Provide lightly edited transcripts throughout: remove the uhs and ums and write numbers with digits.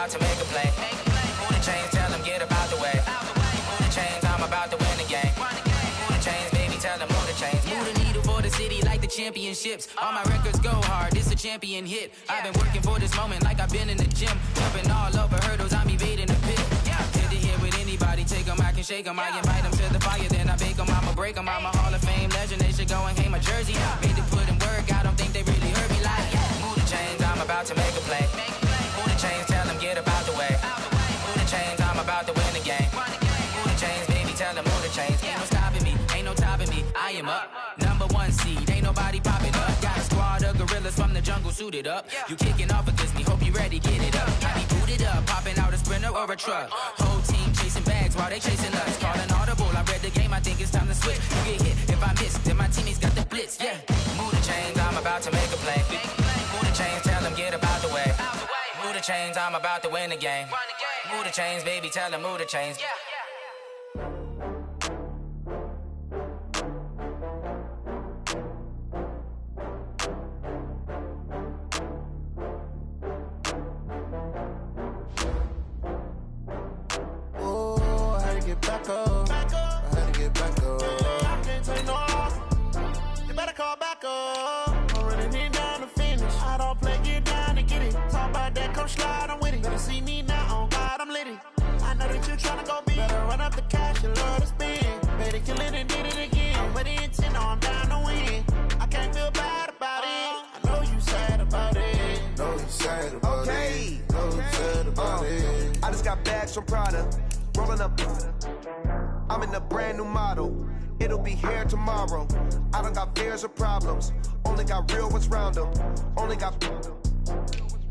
about to make a play. Move the chains, tell them get about the way. Move the chains, I'm about to win the game. Move the chains, baby, tell them move the chains. Move the needle for the city like the championships. All my records go hard, this a champion hit. I've been working for this moment like I've been in the gym. Jumping all over hurdles, I'm evading the pit. Hit to hit with anybody, take them, I can shake them. I invite them to the fire, then I bake them, I'ma break them. I'm a Hall of Fame legend, they should go and hang my jersey. Made to put in work, I don't think they really heard me like. Move the chains, I'm about to make a play. Move the chains, tell them get about the way. Move the chains, I'm about to win the game. Move the chains, baby, tell them move the chains. Ain't no stopping me, ain't no topping me. I am up, #1 seed, ain't nobody popping up. Got a squad of gorillas from the jungle suited up. You kicking off against me, hope you ready, get it up. I be booted up, popping out a sprinter or a truck. Whole team chasing bags while they chasing us. Calling audible, I read the game, I think it's time to switch. You get hit if I miss, then my teammates got the blitz, yeah. Move the chains, I'm about to make a play. Move the chains, tell them get about the way. Move the chains, I'm about to win the game. Move the chains, baby, tell them move the chains. Back up. I had to get back up. I can't take no loss. You better call back up. I'm running it down to finish. I don't play, get down to get it. Talk about that, come slide, I'm with it. Better see me now, on God, I'm lit it. I know that you tryna go big. Better run up the cash, you love to spend. Better kill it and did it again. I'm with the intent, I'm down to win. I can't feel bad about it. I know you sad about it. Know you sad about it. Know you sad about it. I just got bags from Prada. Rolling up, I'm in a brand new model. It'll be here tomorrow. I don't got fears or problems. Only got real ones round them. Only got.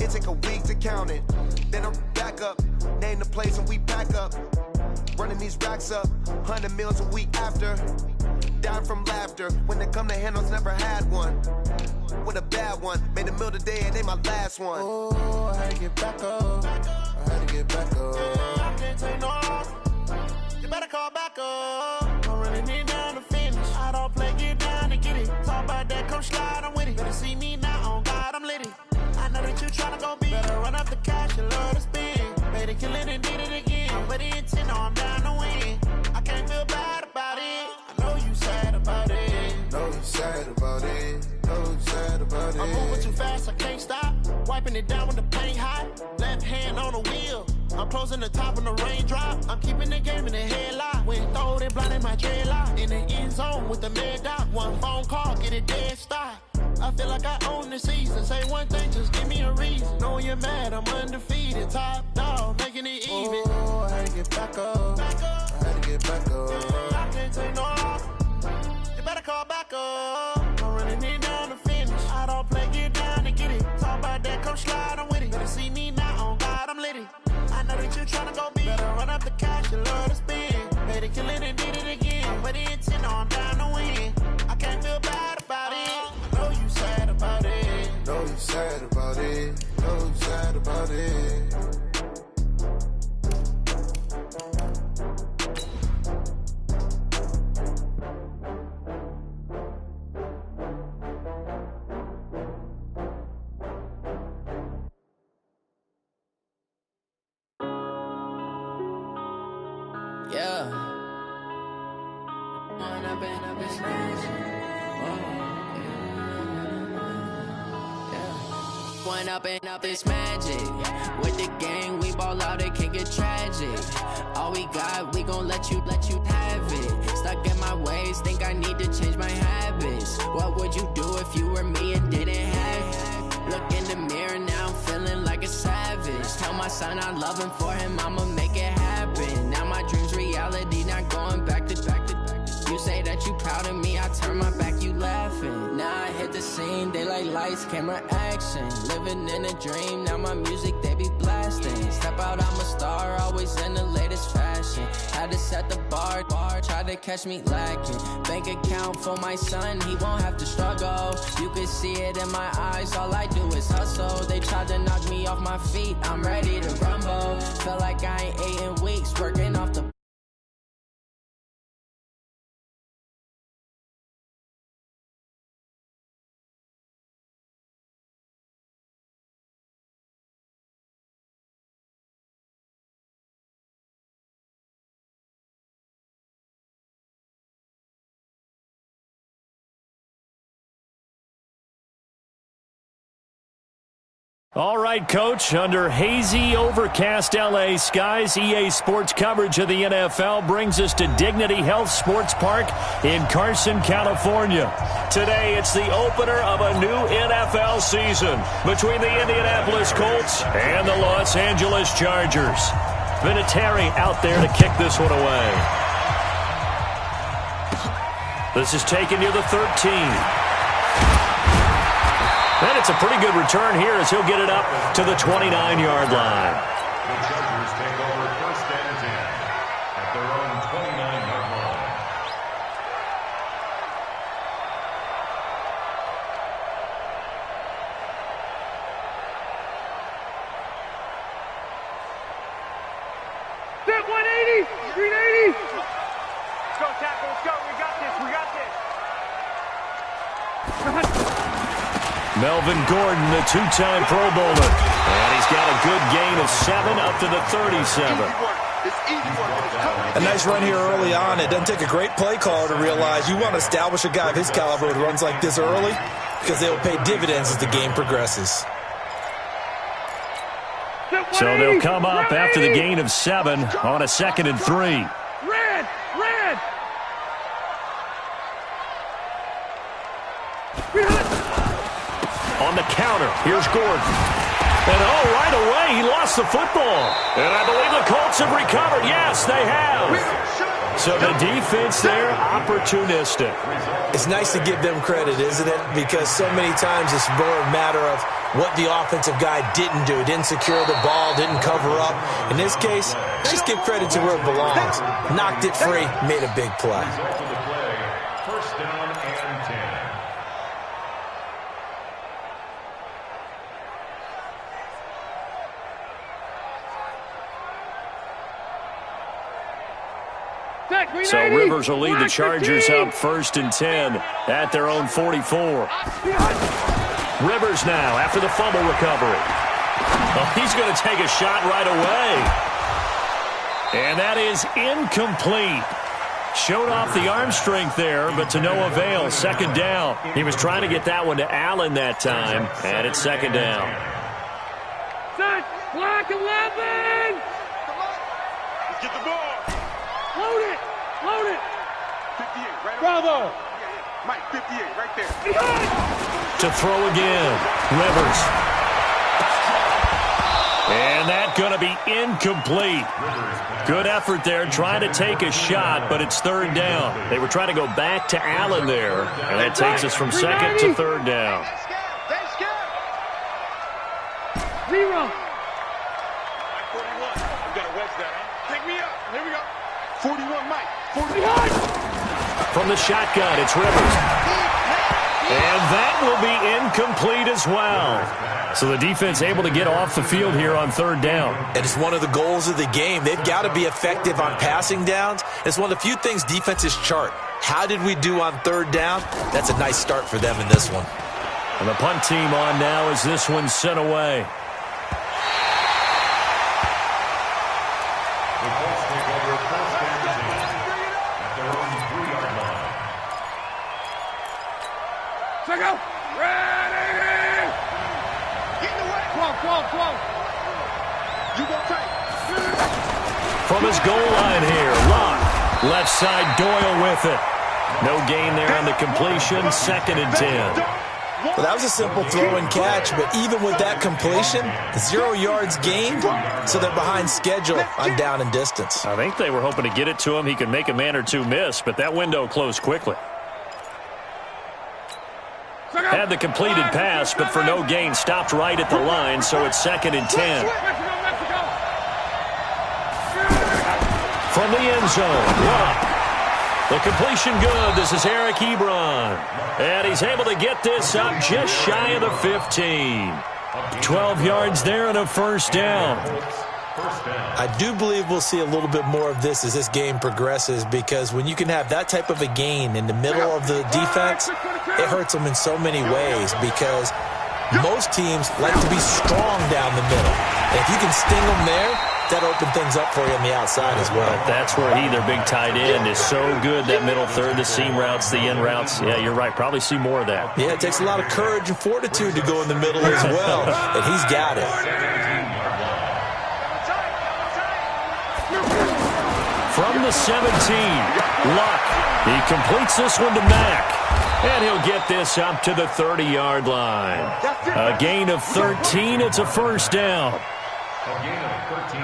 It take a week to count it. Then I'm back up. Name the place and we pack up. Running these racks up. 100 meals a week after. Down from laughter. When they come to handles, never had one. With a bad one. Made a meal today and they my last one. Oh, I had to get back up. I had to get back up. I can't take no loss. You better call back up. I'm running it down to finish. I don't play, get down to get it. Talk about that, come slide, I'm with it. Better see me now, on God, I'm lit it. I know that you tryna go big. Better run up the cash, you love to spend. Better kill it and did it again. I'm with the intent, no, I'm down to win. I can't feel bad about it. I know you sad about it. Know you sad about it. Know you sad about it. I'm moving too fast, I can't stop. Wiping it down with the paint hot. Left hand on the wheel. I'm closing the top when the raindrop. I'm keeping the game in the headlock. When throwed and blinded my dreadlock. In the end zone with the mad dot. One phone call, get it dead stop. I feel like I own the season. Say one thing, just give me a reason. Knowing you're mad, I'm undefeated. Top dog, making it even. Oh, I had to get back up. I had to get back up. I can't take no loss. You better call back up. I'm running it down to finish. I don't play, get down to get it. Talk about that, come slide, I'm with it. Better see me now, on God, I'm lit it. I know that you tryna go big. Better run up the cash, you love to spend. Better kill it and did it again. I'm with the intent, no, I'm down to win. I can't feel bad about it. I know you sad about it. Know you sad about it. Know you sad about it. Yeah. One up and up is magic. With the gang, we ball out, it can get tragic. All we got, we gon' let you have it. Stuck in my ways, think I need to change my habits. What would you do if you were me and didn't have it? Look in the mirror now, I'm feeling like a savage. Tell my son I love him, for him I'ma make it happen. Now my dream's reality, not going back to. You say that you proud of me, I turn my back, you laughing. Now I hit the scene, they like lights, camera, action. Living in a dream, now my music, they be blasting. Step out, I'm a star, always in the latest fashion. Had to set the bar, try to catch me lacking. Bank account for my son, he won't have to struggle. You can see it in my eyes, all I do is hustle. They tried to knock me off my feet, I'm ready to rumble. Feel like I ain't ate in weeks, working off the All right, Coach, under hazy, overcast L.A. skies, EA Sports coverage of the NFL brings us to Dignity Health Sports Park in Carson, California. Today, it's the opener of a new NFL season between the Indianapolis Colts and the Los Angeles Chargers. Vinatieri out there to kick this one away. This is taken near the 13. And it's a pretty good return here as he'll get it up to the 29-yard line. The Chargers take over 1st and 10 at their own 29-yard line. Step 180, 380. Let's go, tackle, let's go. We got this, we got this. Melvin Gordon, the two-time Pro Bowler. And he's got a good gain of 7 up to the 37. A nice run here early on. It doesn't take a great play caller to realize you want to establish a guy of his caliber who runs like this early because they will pay dividends as the game progresses. So they'll come up after the gain of 7 on a 2nd and 3. Red, red. On the counter, here's Gordon. And right away, he lost the football. And I believe the Colts have recovered. Yes, they have. So the defense there, opportunistic. It's nice to give them credit, isn't it? Because so many times it's more a matter of what the offensive guy didn't do. Didn't secure the ball, didn't cover up. In this case, just give credit to where it belongs. Knocked it free, made a big play. Result of the play, 1st down and 10. So Rivers will lead the Chargers up 1st and 10 at their own 44. Rivers now after the fumble recovery. Oh, he's going to take a shot right away. And that is incomplete. Showed off the arm strength there, but to no avail. 2nd down. He was trying to get that one to Allen that time, and it's 2nd down. Set, block 11. Get the ball. Load it, load it. 58, right Bravo. Mike, 58, right there. To throw again, Rivers. And that's going to be incomplete. Good effort there, trying to take a shot, but it's 3rd down. They were trying to go back to Allen there, and that takes us from 2nd to 3rd down. Zero. 41. We got to wedge that, huh? Take me up. Here we go. 41, Mike. 41. From the shotgun, it's Rivers. And that will be incomplete as well. So the defense able to get off the field here on 3rd down. And it's one of the goals of the game. They've got to be effective on passing downs. It's one of the few things defenses chart. How did we do on 3rd down? That's a nice start for them in this one. And the punt team on now as this one's sent away. The Colts take over 1st and 10 at their own 3-yard line. Check out. Ready. Get in the way. Come on. You go tight. From his goal line here, Locke. Left side, Doyle with it. No gain there on the completion, 2nd and 10. Well, that was a simple throw and catch, but even with that completion, 0 yards gained, so they're behind schedule on down and distance. I think they were hoping to get it to him. He could make a man or two miss, but that window closed quickly. Had the completed pass, but for no gain, stopped right at the line, so it's 2nd and 10. From the end zone, Locke. The completion good. This is Eric Ebron. And he's able to get this up just shy of the 15. 12 yards there and a 1st down. I do believe we'll see a little bit more of this as this game progresses, because when you can have that type of a gain in the middle of the defense, it hurts them in so many ways, because most teams like to be strong down the middle. And if you can sting them there, that opened things up for you on the outside as well. That's where their big tight end, is so good, that middle third, the seam routes, the in routes. Yeah, you're right. Probably see more of that. Yeah, it takes a lot of courage and fortitude to go in the middle as well, and he's got it. From the 17, Luck. He completes this one to Mack. And he'll get this up to the 30-yard line. A gain of 13. It's a first down.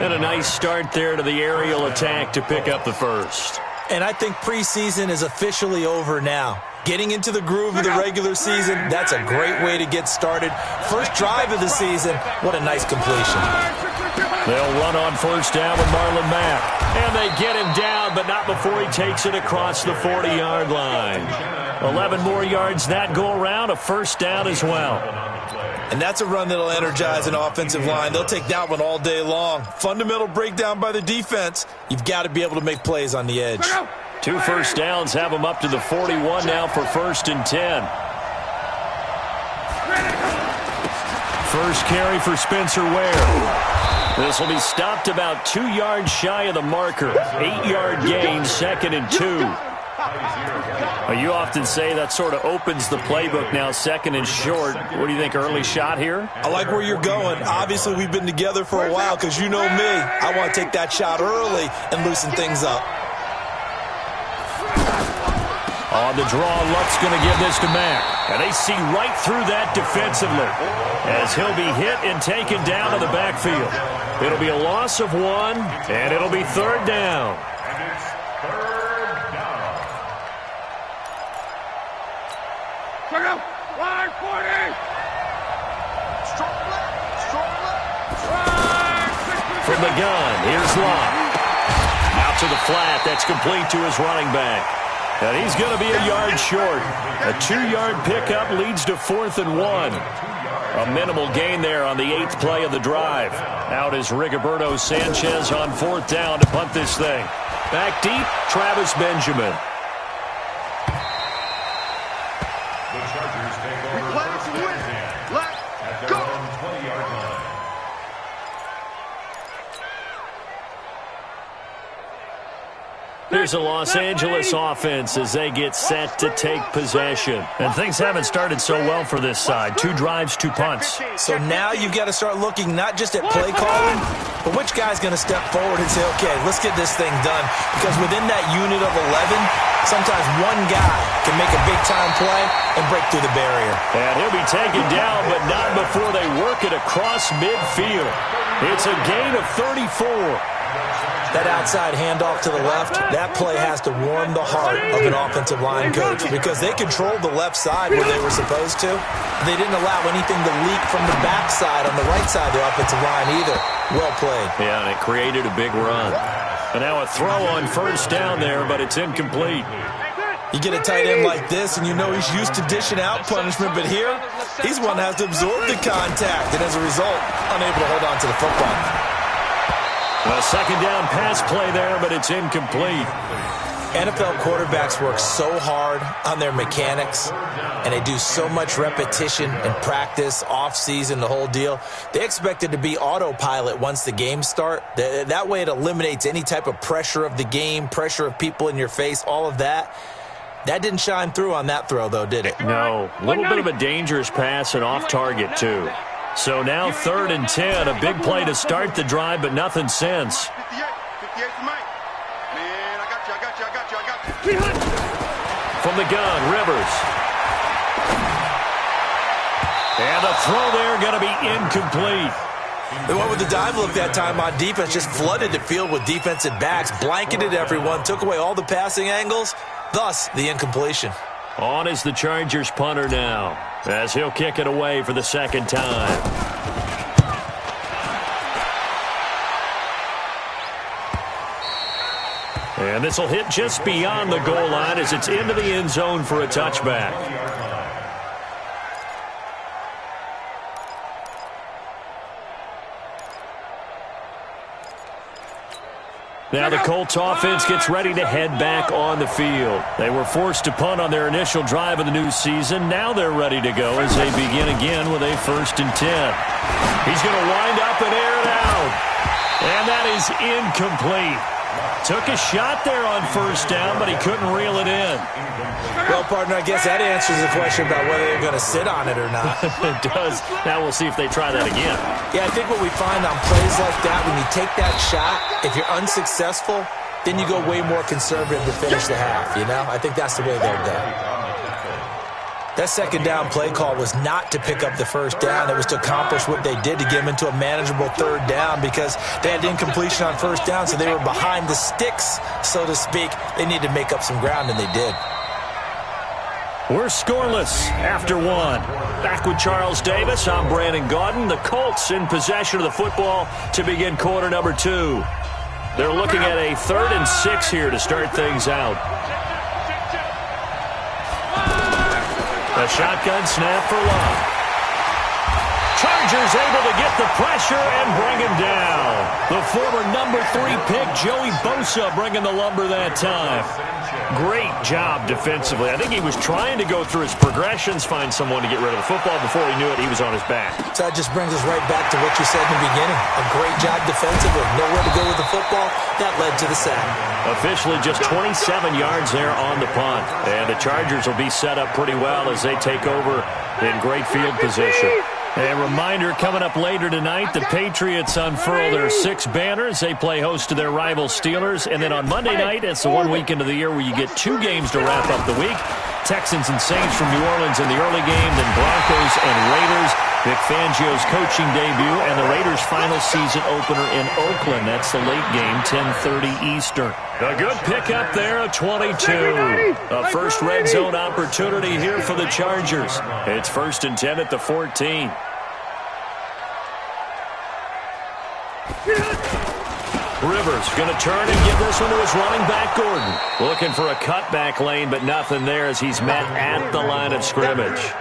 And a nice start there to the aerial attack to pick up the first. And I think preseason is officially over now. Getting into the groove of the regular season, that's a great way to get started. First drive of the season, what a nice completion. They'll run on first down with Marlon Mack. And they get him down, but not before he takes it across the 40-yard line. 11 more yards that go around, a first down as well. And that's a run that'll energize an offensive line. They'll take that one all day long. Fundamental breakdown by the defense. You've got to be able to make plays on the edge. 2 first downs have them up to the 41 now for first and 10. First carry for Spencer Ware. This will be stopped about 2 yards shy of the marker. 8-yard gain, 2nd and 2. You often say that sort of opens the playbook now, 2nd and short. What do you think, early shot here? I like where you're going. Obviously, we've been together for a while because you know me. I want to take that shot early and loosen things up. On the draw, Luck's going to give this to Mack. And they see right through that defensively as he'll be hit and taken down to the backfield. It'll be a loss of 1, and it'll be 3rd down. And it's 3rd down. Line 40! From the gun, here's Luck. Out to the flat, that's complete to his running back. And he's going to be a yard short. A 2-yard pickup leads to 4th and 1. A minimal gain there on the 8th play of the drive. Out is Rigoberto Sanchez on 4th down to punt this thing. Back deep, Travis Benjamin. The Chargers take over first and 10 at their own 20-yard line. Here's a Los Angeles offense as they get set to take possession. And things haven't started so well for this side. 2 drives, 2 punts. So now you've got to start looking not just at play calling, but which guy's going to step forward and say, okay, let's get this thing done. Because within that unit of 11, sometimes one guy can make a big-time play and break through the barrier. And he'll be taken down, but not before they work it across midfield. It's a gain of 34. That outside handoff to the left, that play has to warm the heart of an offensive line coach because they controlled the left side where they were supposed to. They didn't allow anything to leak from the backside on the right side of the offensive line either. Well played. Yeah, and it created a big run. And now a throw on first down there, but it's incomplete. You get a tight end like this, and you know he's used to dishing out punishment, but here, he's one that has to absorb the contact, and as a result, unable to hold on to the football. A second down pass play there, but it's incomplete. NFL quarterbacks work so hard on their mechanics, and they do so much repetition and practice, off-season, the whole deal. They expect it to be autopilot once the games start. That way it eliminates any type of pressure of the game, pressure of people in your face, all of that. That didn't shine through on that throw, though, did it? No. A little bit of a dangerous pass and off target, too. So now 3rd and 10, a big play to start the drive, but nothing since. 58 for Mike. Man, I got you. From the gun, Rivers. And the throw there going to be incomplete. They went with the dive look that time on defense, just flooded the field with defensive backs, blanketed everyone, took away all the passing angles, thus the incompletion. On is the Chargers punter now, as he'll kick it away for the 2nd time. And this will hit just beyond the goal line as it's into the end zone for a touchback. Now the Colts offense gets ready to head back on the field. They were forced to punt on their initial drive of the new season. Now they're ready to go as they begin again with a 1st and 10. He's going to wind up and air it out. And that is incomplete. Took a shot there on first down, but he couldn't reel it in. Well, partner, I guess that answers the question about whether they're going to sit on it or not. It does. Now we'll see if they try that again. Yeah, I think what we find on plays like that, when you take that shot, if you're unsuccessful, then you go way more conservative to finish the half, you know? I think that's the way they'll go. That second down play call was not to pick up the first down. It was to accomplish what they did to get them into a manageable third down because they had incompletion on first down, so they were behind the sticks, so to speak. They needed to make up some ground, and they did. We're scoreless after one. Back with Charles Davis, I'm Brandon Gaudin. The Colts in possession of the football to begin quarter number 2. They're looking at a 3rd and 6 here to start things out. A shotgun snap for Love. Chargers able to get the pressure and bring him down. The former number 3 pick, Joey Bosa, bringing the lumber that time. Great job defensively. I think he was trying to go through his progressions, find someone to get rid of the football. Before he knew it, he was on his back. So that just brings us right back to what you said in the beginning. A great job defensively. Nowhere to go with the football. That led to the sack. Officially just 27 yards there on the punt. And the Chargers will be set up pretty well as they take over in great field position. A reminder, coming up later tonight, the Patriots unfurl their 6 banners. They play host to their rival Steelers. And then on Monday night, it's the one weekend of the year where you get 2 games to wrap up the week. Texans and Saints from New Orleans in the early game, then Broncos and Raiders. Vic Fangio's coaching debut, and the Raiders' final season opener in Oakland. That's the late game, 10:30 Eastern. A good pickup there, a 22. A first red zone opportunity here for the Chargers. It's 1st and 10 at the 14. Rivers going to turn and give this one to his running back, Gordon. Looking for a cutback lane, but nothing there as he's met at the line of scrimmage.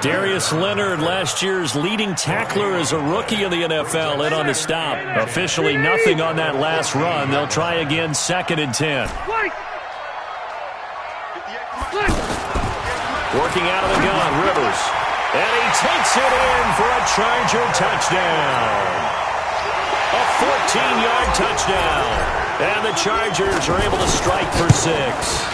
Darius Leonard, last year's leading tackler as a rookie in the NFL, in on the stop. Officially nothing on that last run. They'll try again, 2nd and 10. Working out of the gun, Rivers. And he takes it in for a Charger touchdown. A 14-yard touchdown. And the Chargers are able to strike for 6.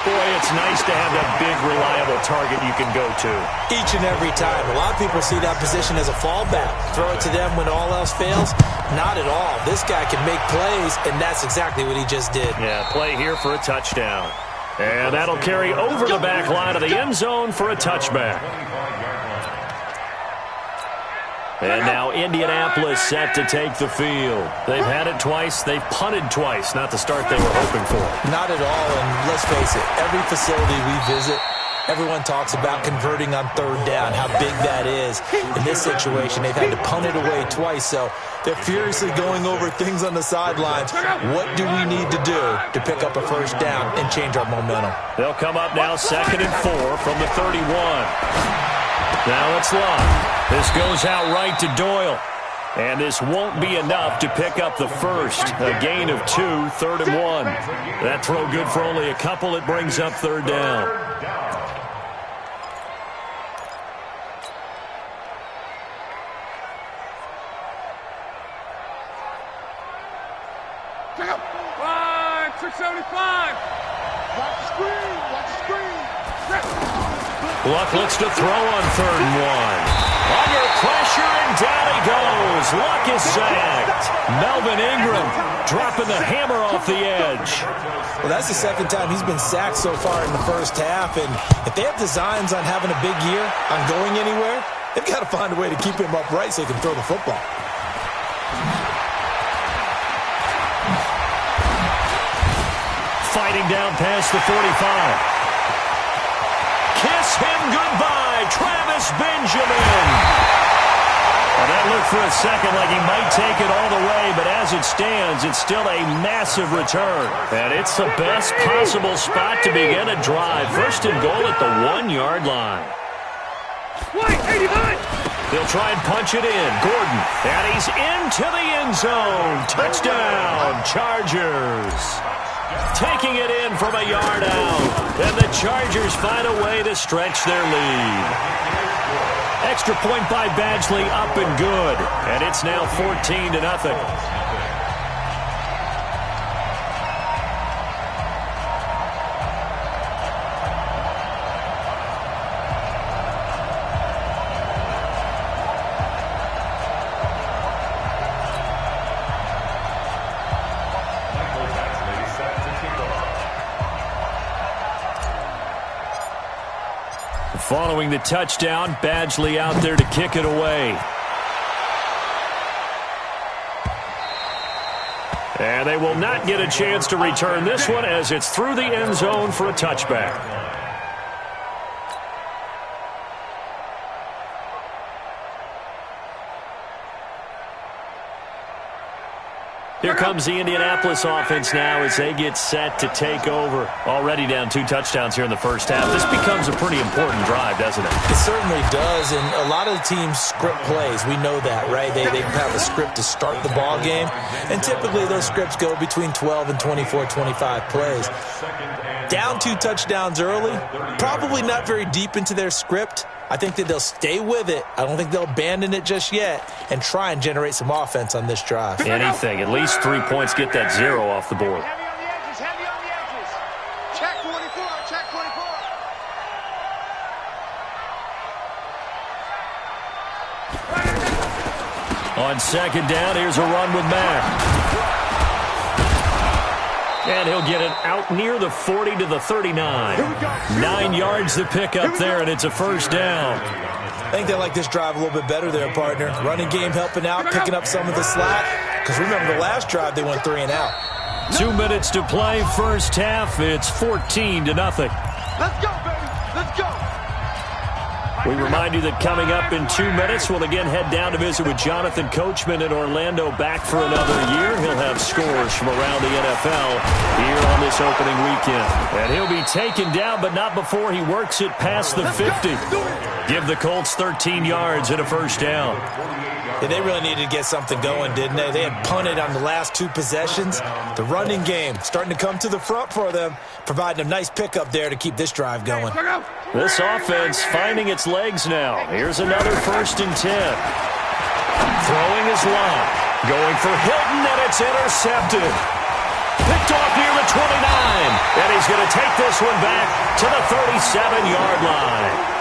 Boy, it's nice to have that big, reliable target you can go to. Each and every time. A lot of people see that position as a fallback. Throw it to them when all else fails. Not at all. This guy can make plays, and that's exactly what he just did. Yeah, play here for a touchdown. And that'll carry over the back line of the end zone for a touchback. And now Indianapolis set to take the field. They've had it twice. They've punted twice. Not the start they were hoping for. Not at all, and let's face it, every facility we visit, everyone talks about converting on 3rd down, how big that is. In this situation, they've had to punt it away twice, so they're furiously going over things on the sidelines. What do we need to do to pick up a 1st down and change our momentum? They'll come up now 2nd and 4 from the 31. Now it's Love. This goes out right to Doyle. And this won't be enough to pick up the first. A gain of 2, 3rd and 1. That throw good for only a couple. It brings up 3rd down. Five, 675. Watch the screen. Watch the screen. Luck looks to throw on 3rd and 1. Under pressure, and down he goes. Luck is sacked. Melvin Ingram dropping the hammer off the edge. Well, that's the 2nd time he's been sacked so far in the first half, and if they have designs on having a big year, on going anywhere, they've got to find a way to keep him upright so he can throw the football. Fighting down past the 45. Kiss him goodbye, Travis Benjamin. Well, that looked for a second like he might take it all the way, but as it stands, it's still a massive return. And it's the best possible spot to begin a drive. 1st and goal at the 1-yard line. They'll try and punch it in. Gordon, and he's into the end zone. Touchdown, Chargers. Taking it in from a yard out. And the Chargers find a way to stretch their lead. Extra point by Badgley, up and good. And it's now 14-0. Following the touchdown, Badgley out there to kick it away. And they will not get a chance to return this one as it's through the end zone for a touchback. Here comes the Indianapolis offense now as they get set to take over. Already down 2 touchdowns here in the first half. This becomes a pretty important drive, doesn't it? It certainly does, and a lot of the teams script plays. We know that, right? They have a script to start the ball game, and typically those scripts go between 12 and 24, 25 plays. Down 2 touchdowns early, probably not very deep into their script. I think that they'll stay with it. I don't think they'll abandon it just yet and try and generate some offense on this drive. Anything. At least 3 points, get that 0 off the board. Heavy on the edges, heavy on the edges. Check 24, check 24. On second down, here's a run with Mack. And he'll get it out near the 40 to the 39. 9 yards to pick up there, and it's a first down. I think they like this drive a little bit better there, partner. Running game helping out, picking up some of the slack. Because remember, the last drive, they went 3 and out. 2 minutes to play, first half. It's 14-0. Let's go, baby. Let's go. We remind you that coming up in 2 minutes, we'll again head down to visit with Jonathan Coachman in Orlando, back for another year. He'll have scores from around the NFL here on this opening weekend. And he'll be taken down, but not before he works it past the 50. Give the Colts 13 yards and a first down. Yeah, they really needed to get something going, didn't they? They had punted on the last 2 possessions. The running game starting to come to the front for them, providing a nice pickup there to keep this drive going. This offense finding its legs now. Here's another 1st and 10. Throwing his line. Going for Hilton, and it's intercepted. Picked off near the 29. And he's going to take this one back to the 37-yard line.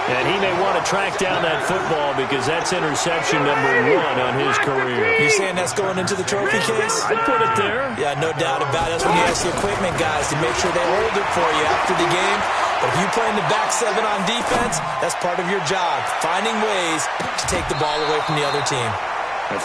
And he may want to track down that football because that's interception number 1 on his career. You're saying that's going into the trophy case? I'd put it there. Yeah, no doubt about it. That's when you ask the equipment guys to make sure they hold it for you after the game. But if you play in the back 7 on defense, that's part of your job, finding ways to take the ball away from the other team.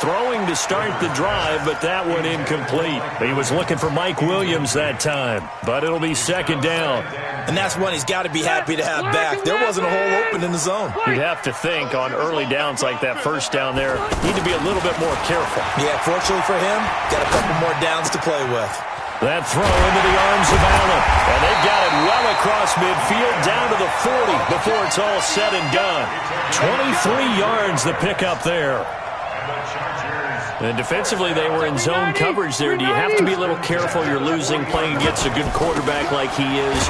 Throwing to start the drive, but that one incomplete. He was looking for Mike Williams that time, but it'll be second down. And that's one he's got to be happy to have back. There wasn't a hole open in the zone. You'd have to think on early downs like that first down there, need to be a little bit more careful. Yeah, fortunately for him, got a couple more downs to play with. That throw into the arms of Allen. And they've got it well across midfield down to the 40 before it's all said and done. 23 yards to pick up there. And defensively, they were in zone coverage there. Do you have to be a little careful? You're losing, playing against a good quarterback like he is,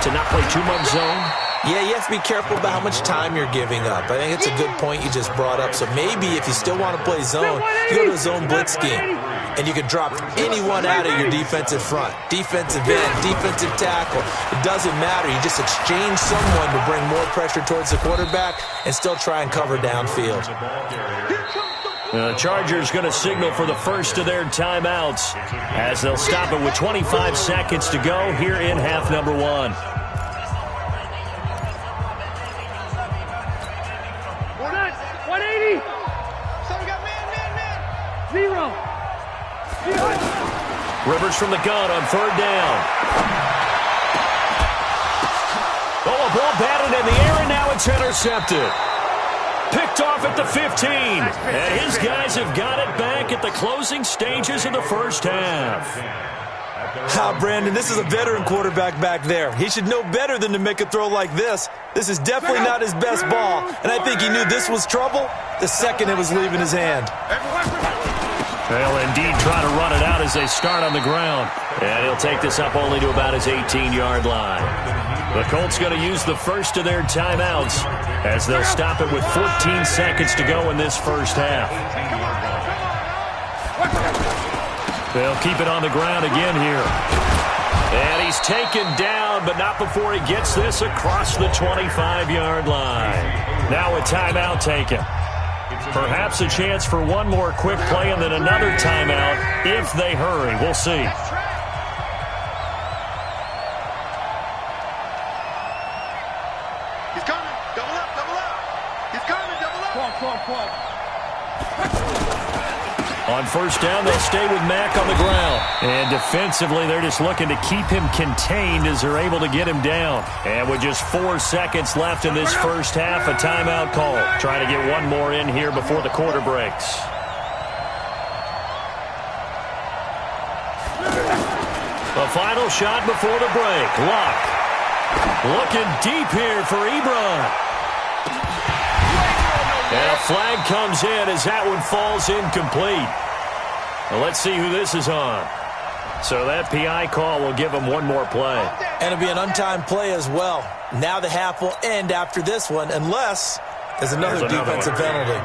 to not play too much zone? Yeah, you have to be careful about how much time you're giving up. I think it's a good point you just brought up. So maybe if you still want to play zone, you go to a zone blitz scheme. And you can drop anyone out of your defensive front. Defensive end, defensive tackle. It doesn't matter. You just exchange someone to bring more pressure towards the quarterback and still try and cover downfield. The Chargers going to signal for the first of their timeouts as they'll stop it with 25 seconds to go here in half number 1. 180. So we got man. 0. Rivers from the gun on 3rd down. Oh, a ball batted in the air, and now it's intercepted. Picked off at the 15. And his guys have got it back at the closing stages of the first half. Brandon, this is a veteran quarterback back there. He should know better than to make a throw like this. This is definitely not his best ball, and I think he knew this was trouble the second it was leaving his hand. They'll indeed try to run it out as they start on the ground. And he'll take this up only to about his 18-yard line. The Colts going to use the first of their timeouts as they'll stop it with 14 seconds to go in this first half. They'll keep it on the ground again here. And he's taken down, but not before he gets this across the 25-yard line. Now a timeout taken. Perhaps a chance for one more quick play and then another timeout if they hurry. We'll see. On first down, they'll stay with Mack on the ground. And defensively, they're just looking to keep him contained as they're able to get him down. And with just 4 seconds left in this first half, a timeout call. Trying to get one more in here before the quarter breaks. The final shot before the break. Luck. Looking deep here for Ebron. And a flag comes in as that one falls incomplete. Well, let's see who this is on. So that PI call will give them one more play. And it'll be an untimed play as well. Now the half will end after this one unless there's another defensive penalty.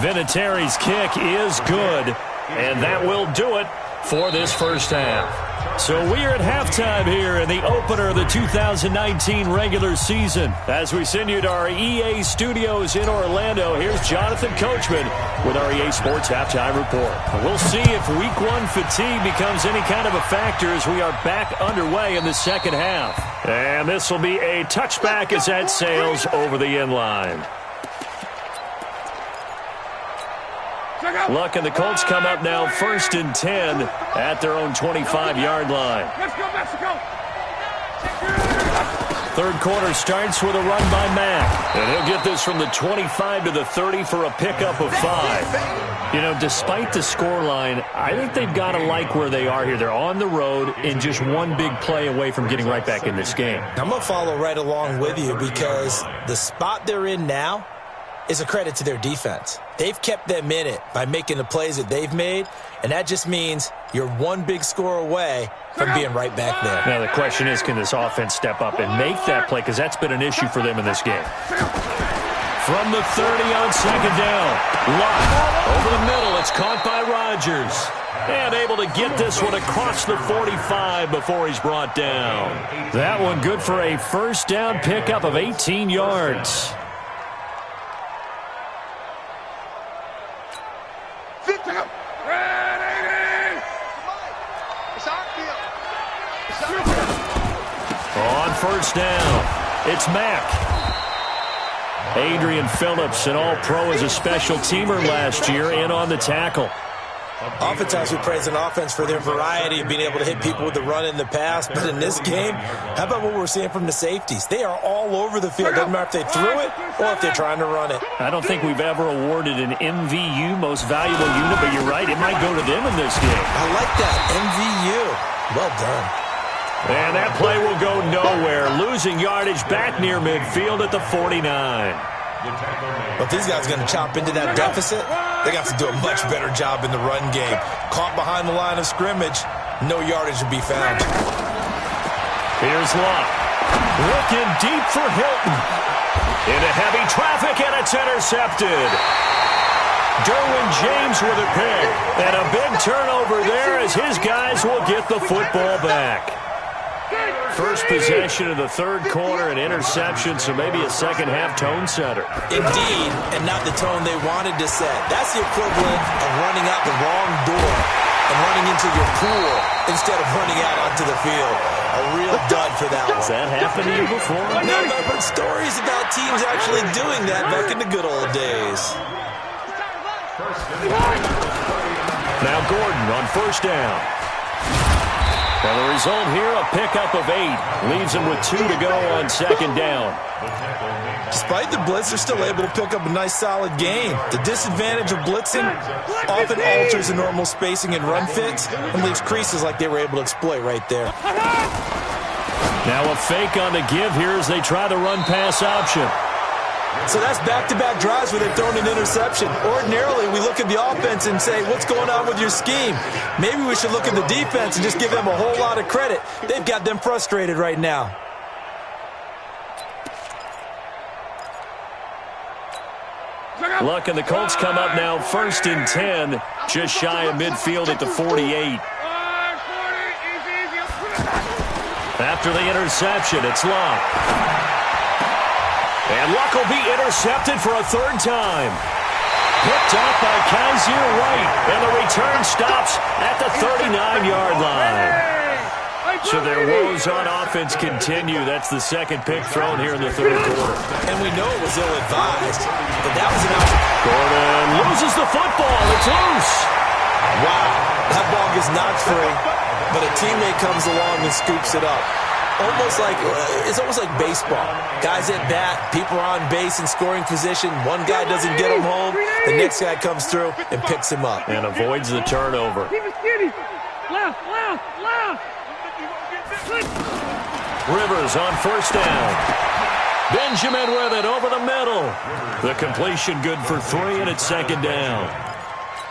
Vinatieri's kick is good, and that will do it for this first half. So we are at halftime here in the opener of the 2019 regular season. As we send you to our EA studios in Orlando, here's Jonathan Coachman with our EA Sports Halftime Report. We'll see if Week 1 fatigue becomes any kind of a factor as we are back underway in the second half. And this will be a touchback as that sails over the end line. Luck and the Colts come up now 1st and 10 at their own 25-yard line. Let's go, Mexico! Third quarter starts with a run by Mack. And he'll get this from the 25 to the 30 for a pickup of 5. You know, despite the scoreline, I think they've got to like where they are here. They're on the road and just one big play away from getting right back in this game. I'm going to follow right along with you because the spot they're in now is a credit to their defense. They've kept them in it by making the plays that they've made, and that just means you're one big score away from being right back there. Now the question is, can this offense step up and make that play? Because that's been an issue for them in this game. From the 30 on second down. Luck over the middle. It's caught by Rodgers. And able to get this one across the 45 before he's brought down. That one good for a first down pickup of 18 yards. On first down, it's Mack. Adrian Phillips, an all-pro as a special teamer last year, in on the tackle. Oftentimes we praise an offense for their variety of being able to hit people with the run in the past, but in this game, how about what we're seeing from the safeties? They are all over the field. Doesn't matter if they threw it or if they're trying to run it. I don't think we've ever awarded an MVU, most valuable unit, but you're right, it might go to them in this game. I like that, MVU. Well done. And that play will go nowhere, losing yardage back near midfield at the 49. But if these guys are going to chop into that deficit, they got to do a much better job in the run game. Caught behind the line of scrimmage, no yardage to be found. Here's Luck. Looking deep for Hilton. Into heavy traffic, and it's intercepted. Derwin James with a pick. And a big turnover there as his guys will get the football back. First possession of the third quarter, an interception, so maybe a second-half tone setter. Indeed, and not the tone they wanted to set. That's the equivalent of running out the wrong door and running into your pool instead of running out onto the field. A real dud for that one. Has that happened to you before? I've heard stories about teams actually doing that back in the good old days. Now Gordon on first down. Well, the result here, a pickup of 8. Leaves them with 2 to go on second down. Despite the blitz, they're still able to pick up a nice, solid gain. The disadvantage of blitzing often alters the normal spacing and run fits and leaves creases like they were able to exploit right there. Now a fake on the give here as they try the run-pass option. So that's back-to-back drives where they've thrown an interception. Ordinarily, we look at the offense and say, what's going on with your scheme? Maybe we should look at the defense and just give them a whole lot of credit. They've got them frustrated right now. Luck and the Colts come up now 1st and 10, just shy of midfield at the 48. After the interception, it's Luck. And Luck will be intercepted for a 3rd time. Picked off by Kaiser White, and the return stops at the 39-yard line. So their woes on offense continue. That's the 2nd pick thrown here in the 3rd quarter. And we know it was ill-advised, but that was an option. Gordon loses the football. It's loose. Wow, that ball gets knocked free, but a teammate comes along and scoops it up. It's almost like baseball. Guys at bat, people are on base in scoring position. One guy doesn't get him home. The next guy comes through and picks him up. And avoids the turnover. Rivers on 1st down. Benjamin with it over the middle. The completion good for 3, and it's 2nd down.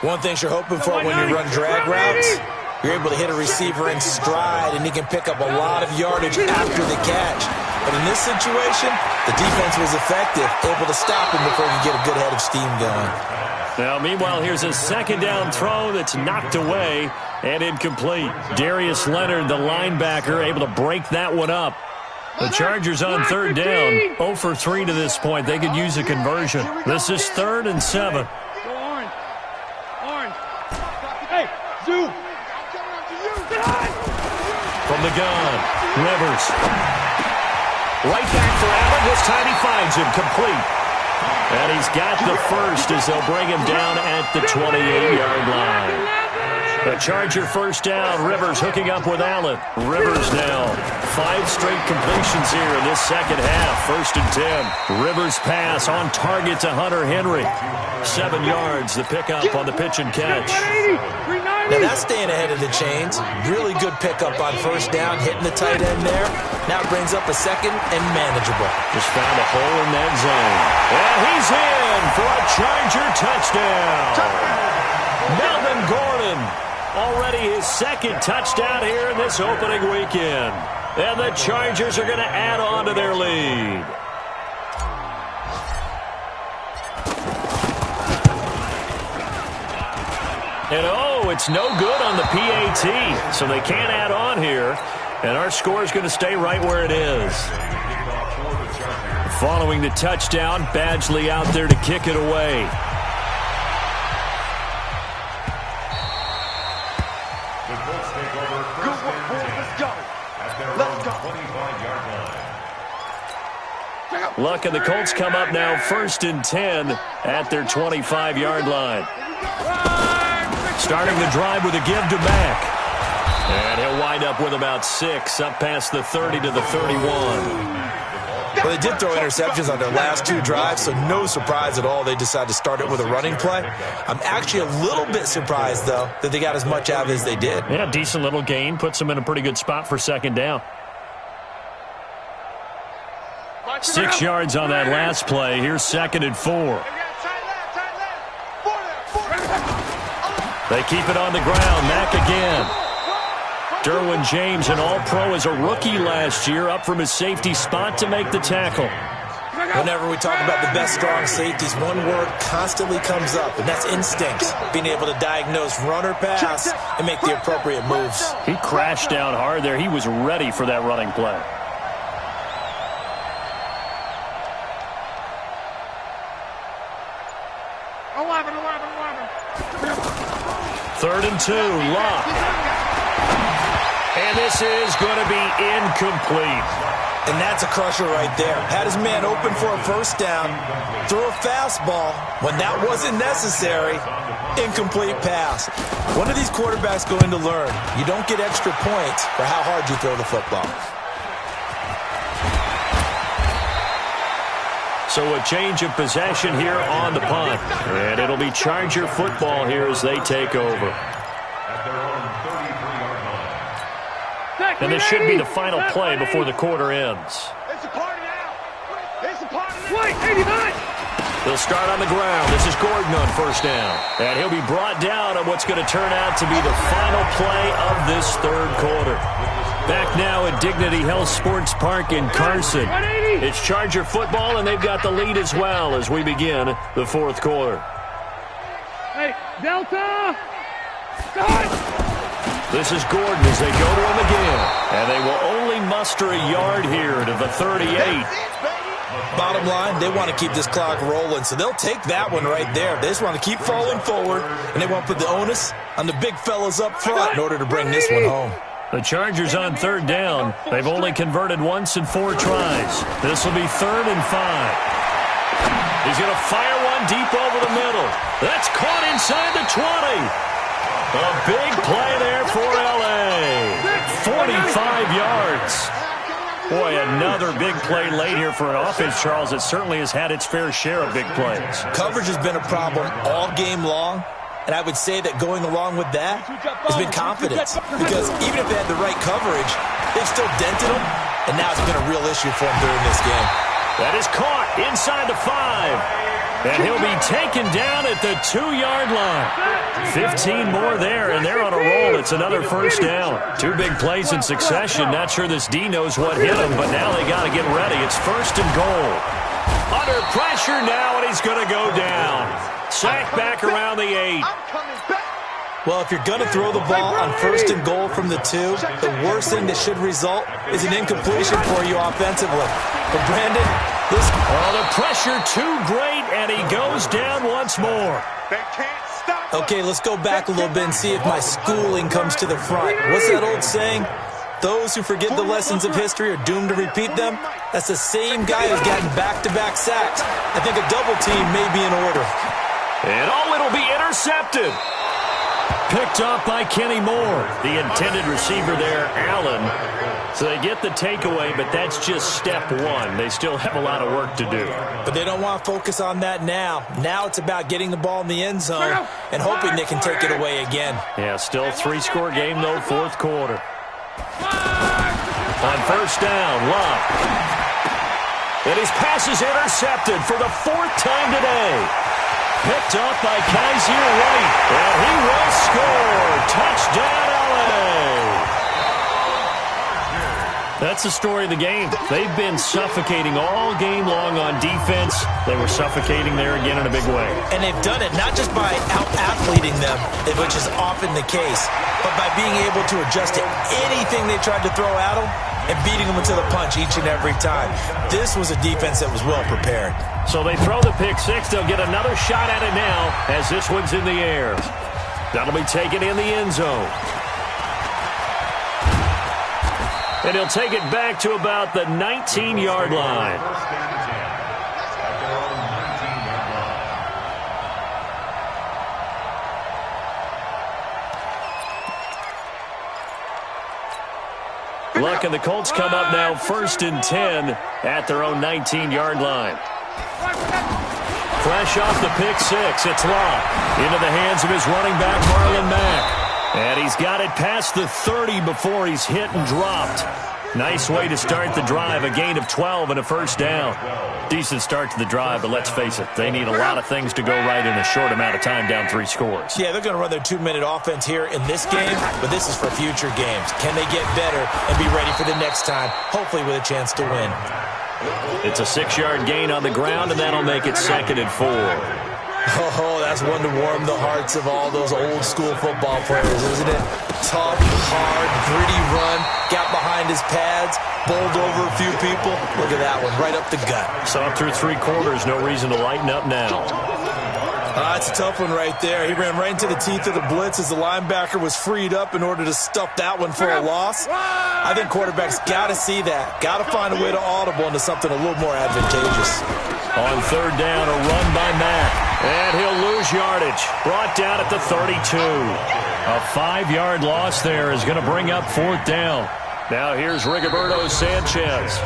One thing you're hoping for when you run drag routes, you're able to hit a receiver in stride, and he can pick up a lot of yardage after the catch. But in this situation, the defense was effective, able to stop him before he could get a good head of steam going. Now, meanwhile, here's a 2nd down throw that's knocked away and incomplete. Darius Leonard, the linebacker, able to break that one up. The Chargers on 3rd down, 0 for 3 to this point. They could use a conversion. This is 3rd and 7. Hey, Zoo! From the gun, Rivers. Right back for Allen. This time he finds him complete. And he's got the 1st as they'll bring him down at the 28-yard line. The Charger 1st down. Rivers hooking up with Allen. Rivers now 5 straight completions here in this 2nd half. 1st and 10. Rivers pass on target to Hunter Henry. 7 yards, the pickup on the pitch and catch. Now that's staying ahead of the chains. Really good pickup on 1st down, hitting the tight end there. Now brings up a 2nd and manageable. Just found a hole in that zone. And he's in for a Charger touchdown. Melvin Gordon, already his 2nd touchdown here in this opening weekend. And the Chargers are going to add on to their lead. And it's no good on the PAT, so they can't add on here. And our score is going to stay right where it is. Following the touchdown, Badgley out there to kick it away. The Colts take over 1st and 10 at their own 25-yard line. Luck and the Colts come up now 1st and 10 at their 25-yard line. Starting the drive with a give to Mack. And he'll wind up with about 6, up past the 30 to the 31. Well, they did throw interceptions on their last 2 drives, so no surprise at all they decided to start it with a running play. I'm actually a little bit surprised, though, that they got as much out of it as they did. Yeah, decent little gain. Puts them in a pretty good spot for 2nd down. 6 yards on that last play. Here's 2nd and 4. They keep it on the ground. Mack again. Derwin James, an all-pro as a rookie last year, up from his safety spot to make the tackle. Whenever we talk about the best strong safeties, one word constantly comes up, and that's instincts. Being able to diagnose run or pass and make the appropriate moves. He crashed down hard there. He was ready for that running play. Third and 2, Luck. And this is going to be incomplete. And that's a crusher right there. Had his man open for a 1st down, threw a fastball when that wasn't necessary. Incomplete pass. One of these quarterbacks going to learn. You don't get extra points for how hard you throw the football. So a change of possession here on the punt. And it'll be Charger football here as they take over. And this should be the final play before the quarter ends. It's a party now. It's a party now. White, 89. They'll start on the ground. This is Gordon on first down. And he'll be brought down on what's going to turn out to be the final play of this third quarter. Back now at Dignity Health Sports Park in Carson. It's Charger football, and they've got the lead as well as we begin the fourth quarter. Hey, Delta! Start! This is Gordon as they go to him again. And they will only muster a yard here to the 38. Bottom line, they want to keep this clock rolling, so they'll take that one right there. They just want to keep falling forward, and they want to put the onus on the big fellas up front in order to bring this one home. The Chargers on third down. They've only converted once in 4 tries. This will be 3rd and 5. He's going to fire one deep over the middle. That's caught inside the 20. A big play there for L.A. 45 yards. Boy, another big play late here for an offense, Charles, that certainly has had its fair share of big plays. Coverage has been a problem all game long, and I would say that going along with that has been confidence. Because even if they had the right coverage, they've still dented them, and now it's been a real issue for them during this game. That is caught inside the 5. And he'll be taken down at the 2-yard line. 15 more there, and they're on a roll. It's another first down. 2 big plays in succession. Not sure this D knows what hit him, but now they got to get ready. It's 1st and goal. Under pressure now, and he's going to go down. Sacked back around the 8. Well, if you're going to throw the ball on 1st and goal from the 2, the worst thing that should result is an incompletion for you offensively. But Brandon, this... Oh, the pressure too great, and he goes down once more. They can't stop. Okay, let's go back a little bit and see if my schooling comes to the front. What's that old saying? Those who forget the lessons of history are doomed to repeat them. That's the same guy who's gotten back-to-back sacks. I think a double team may be in order. And it'll be intercepted. Picked off by Kenny Moore, the intended receiver there, Allen. So they get the takeaway, but that's just step 1. They still have a lot of work to do. But they don't want to focus on that now. Now it's about getting the ball in the end zone and hoping they can take it away again. Yeah, still 3-score game, though, 4th quarter. On first down, Love. And his pass is intercepted for the 4th time today. Picked up by Kaiser White, and he will score. Touchdown, L.A. That's the story of the game. They've been suffocating all game long on defense. They were suffocating there again in a big way. And they've done it not just by out-athleting them, which is often the case, but by being able to adjust to anything they tried to throw at them and beating them into the punch each and every time. This was a defense that was well prepared. So they throw the pick 6. They'll get another shot at it now as this one's in the air. That'll be taken in the end zone. And he'll take it back to about the 19-yard line. Luck and the Colts come up now 1st and 10 at their own 19-yard line. Fresh off the pick 6, it's Locke into the hands of his running back, Marlon Mack. And he's got it past the 30 before he's hit and dropped. Nice way to start the drive, a gain of 12 and a first down. Decent start to the drive, but let's face it, they need a lot of things to go right in a short amount of time, down 3 scores. Yeah, they're going to run their 2-minute offense here in this game, but this is for future games. Can they get better and be ready for the next time, hopefully with a chance to win? It's a 6-yard gain on the ground, and that'll make it 2nd and 4. Oh, that's one to warm the hearts of all those old-school football players, isn't it? Tough, hard, gritty run, got behind his pads, bowled over a few people. Look at that one, right up the gut. Saw through 3 quarters, no reason to lighten up now. That's a tough one right there. He ran right into the teeth of the blitz as the linebacker was freed up in order to stuff that one for a loss. I think quarterbacks got to see that. Got to find a way to audible into something a little more advantageous. On 3rd down, a run by Mack. And he'll lose yardage. Brought down at the 32. A 5-yard loss there is going to bring up 4th down. Now here's Rigoberto Sanchez.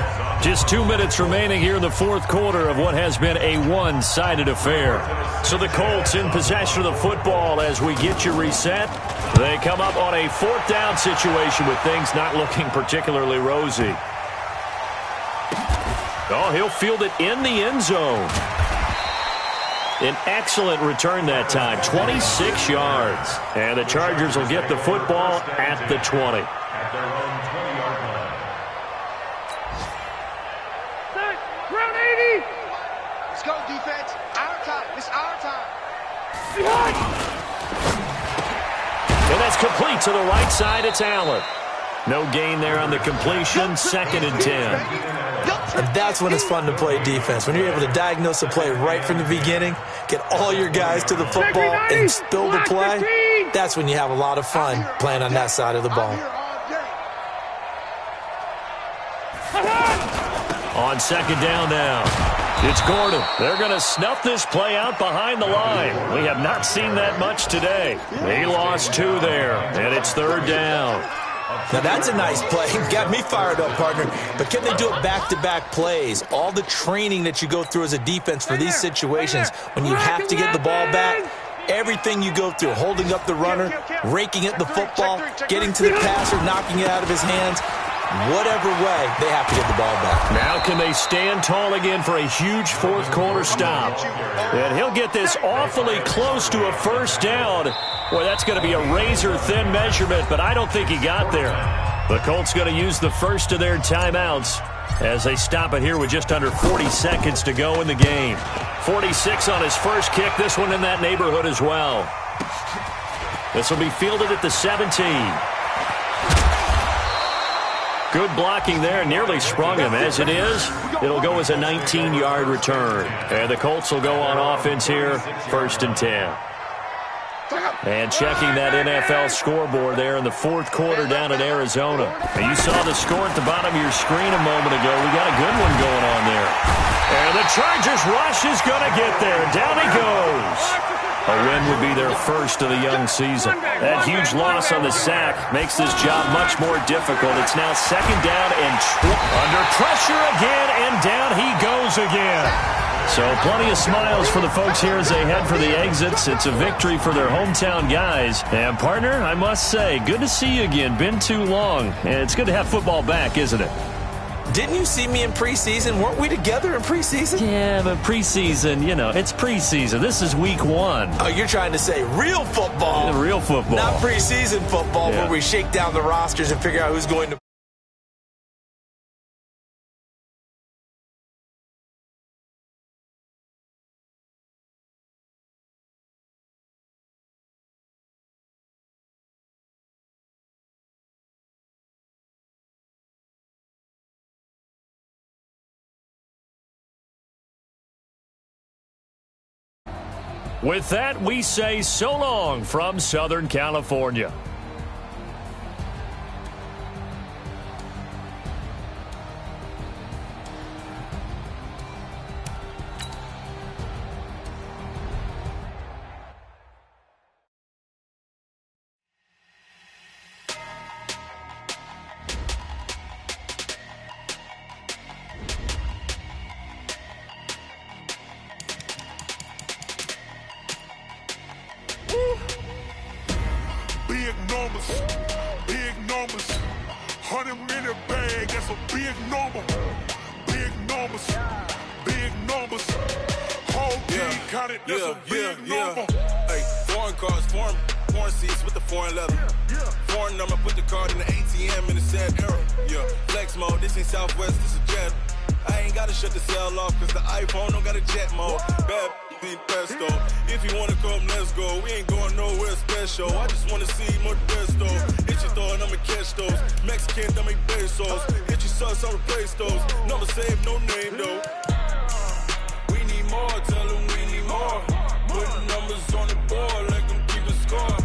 Just 2 minutes remaining here in the 4th quarter of what has been a one-sided affair. So the Colts in possession of the football as we get you reset. They come up on a 4th down situation with things not looking particularly rosy. Oh, he'll field it in the end zone. An excellent return that time, 26 yards. And the Chargers will get the football at the 20. At their own 20-yard line. Round 80. Let's go, defense. Our time. It's our time. And that's complete to the right side. It's Allen. No gain there on the completion. 2nd and 10. And that's when it's fun to play defense. When you're able to diagnose a play right from the beginning, get all your guys to the football, and spill the play, that's when you have a lot of fun playing on that side of the ball. On 2nd down now, it's Gordon. They're going to snuff this play out behind the line. We have not seen that much today. He lost 2 there, and it's 3rd down. Now, that's a nice play. Got me fired up, partner. But can they do it back-to-back plays? All the training that you go through as a defense for these situations, when you have to get the ball back, everything you go through, holding up the runner, raking at the football, getting to the passer, knocking it out of his hands, whatever way, they have to get the ball back. Now can they stand tall again for a huge 4th quarter stop? And he'll get this awfully close to a 1st down. Boy, that's going to be a razor-thin measurement, but I don't think he got there. The Colts going to use the first of their timeouts as they stop it here with just under 40 seconds to go in the game. 46 on his first kick, this one in that neighborhood as well. This will be fielded at the 17. Good blocking there, nearly sprung him. As it is, it'll go as a 19-yard return. And the Colts will go on offense here, 1st and 10. And checking that NFL scoreboard there in the 4th quarter down in Arizona. And you saw the score at the bottom of your screen a moment ago. We got a good one going on there. And the Chargers rush is going to get there. Down he goes. A win would be their first of the young season. That huge loss on the sack makes this job much more difficult. It's now 2nd down and under pressure again, and down he goes again. So plenty of smiles for the folks here as they head for the exits. It's a victory for their hometown guys. And, partner, I must say, good to see you again. Been too long. And it's good to have football back, isn't it? Didn't you see me in preseason? Weren't we together in preseason? Yeah, but preseason, you know, it's preseason. This is week 1. Oh, you're trying to say real football. Yeah, real football. Not preseason football where we shake down the rosters and figure out who's going to. With that, we say so long from Southern California. Big numbers, 100-minute bag, that's a big number. Big numbers, whole team counted, that's a big number. Hey, foreign cars, foreign seats with the foreign leather. Foreign number, put the card in the ATM in the sad era. Yeah, flex mode, this ain't Southwest, this is Jet. I ain't gotta shut the cell off, cause the iPhone don't got a jet mode. Bad pesto. If you wanna come, let's go. We ain't going nowhere special. I just wanna see more pesto. Hit your throw and I'ma catch those. Mexican, dummy pesos. Hit your sauce, I'll replace those. Number save, no name though. We need more, tell them we need more. Putting numbers on the board like them keeping score.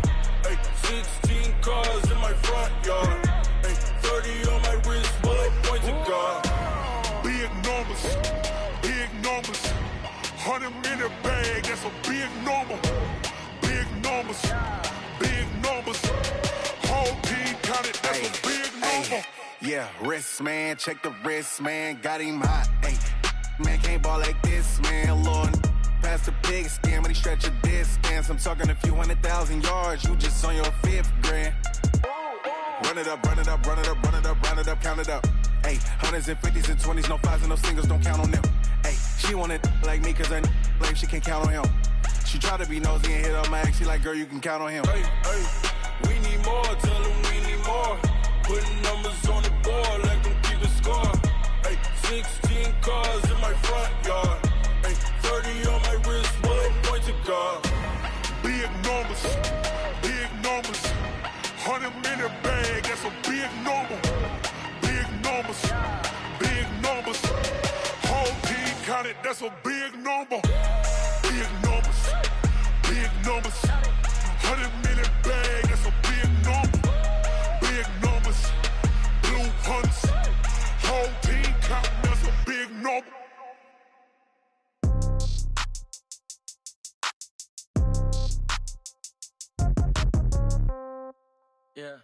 Hey, 16 cars in my front yard. Hey, 30 on my wrist, while I point to God. Big numbers, 100-minute bag, that's a big number. Big numbers, whole team counted, that's a big number. Yeah, wrist man, check the wrist man, got him hot. Hey, man can't ball like this, man. Lord, past the pig skin, but he stretch a distance. I'm talking a few 100,000 yards, you just on your 5th grand. Run it up, count it up. Hey, 100s and 50s and 20s, no 5s and no singles, don't count on them. Hey, she want it like me cause I like she can't count on him. She try to be nosy and hit up my ex. She like, girl, you can count on him. Hey, hey, we need more. Tell them we need more. Putting numbers on the board, let them keep it score. Hey, 16 cars in my front yard. Hey, 30 on my wrist, one point to guard. Big numbers, 100 minute bag, that's a big number. Big numbers, whole team counted, that's a big number. Big numbers, 100 minute bag, that's a big number. Big numbers, blue hunts, whole team counting, that's a big number. Yeah.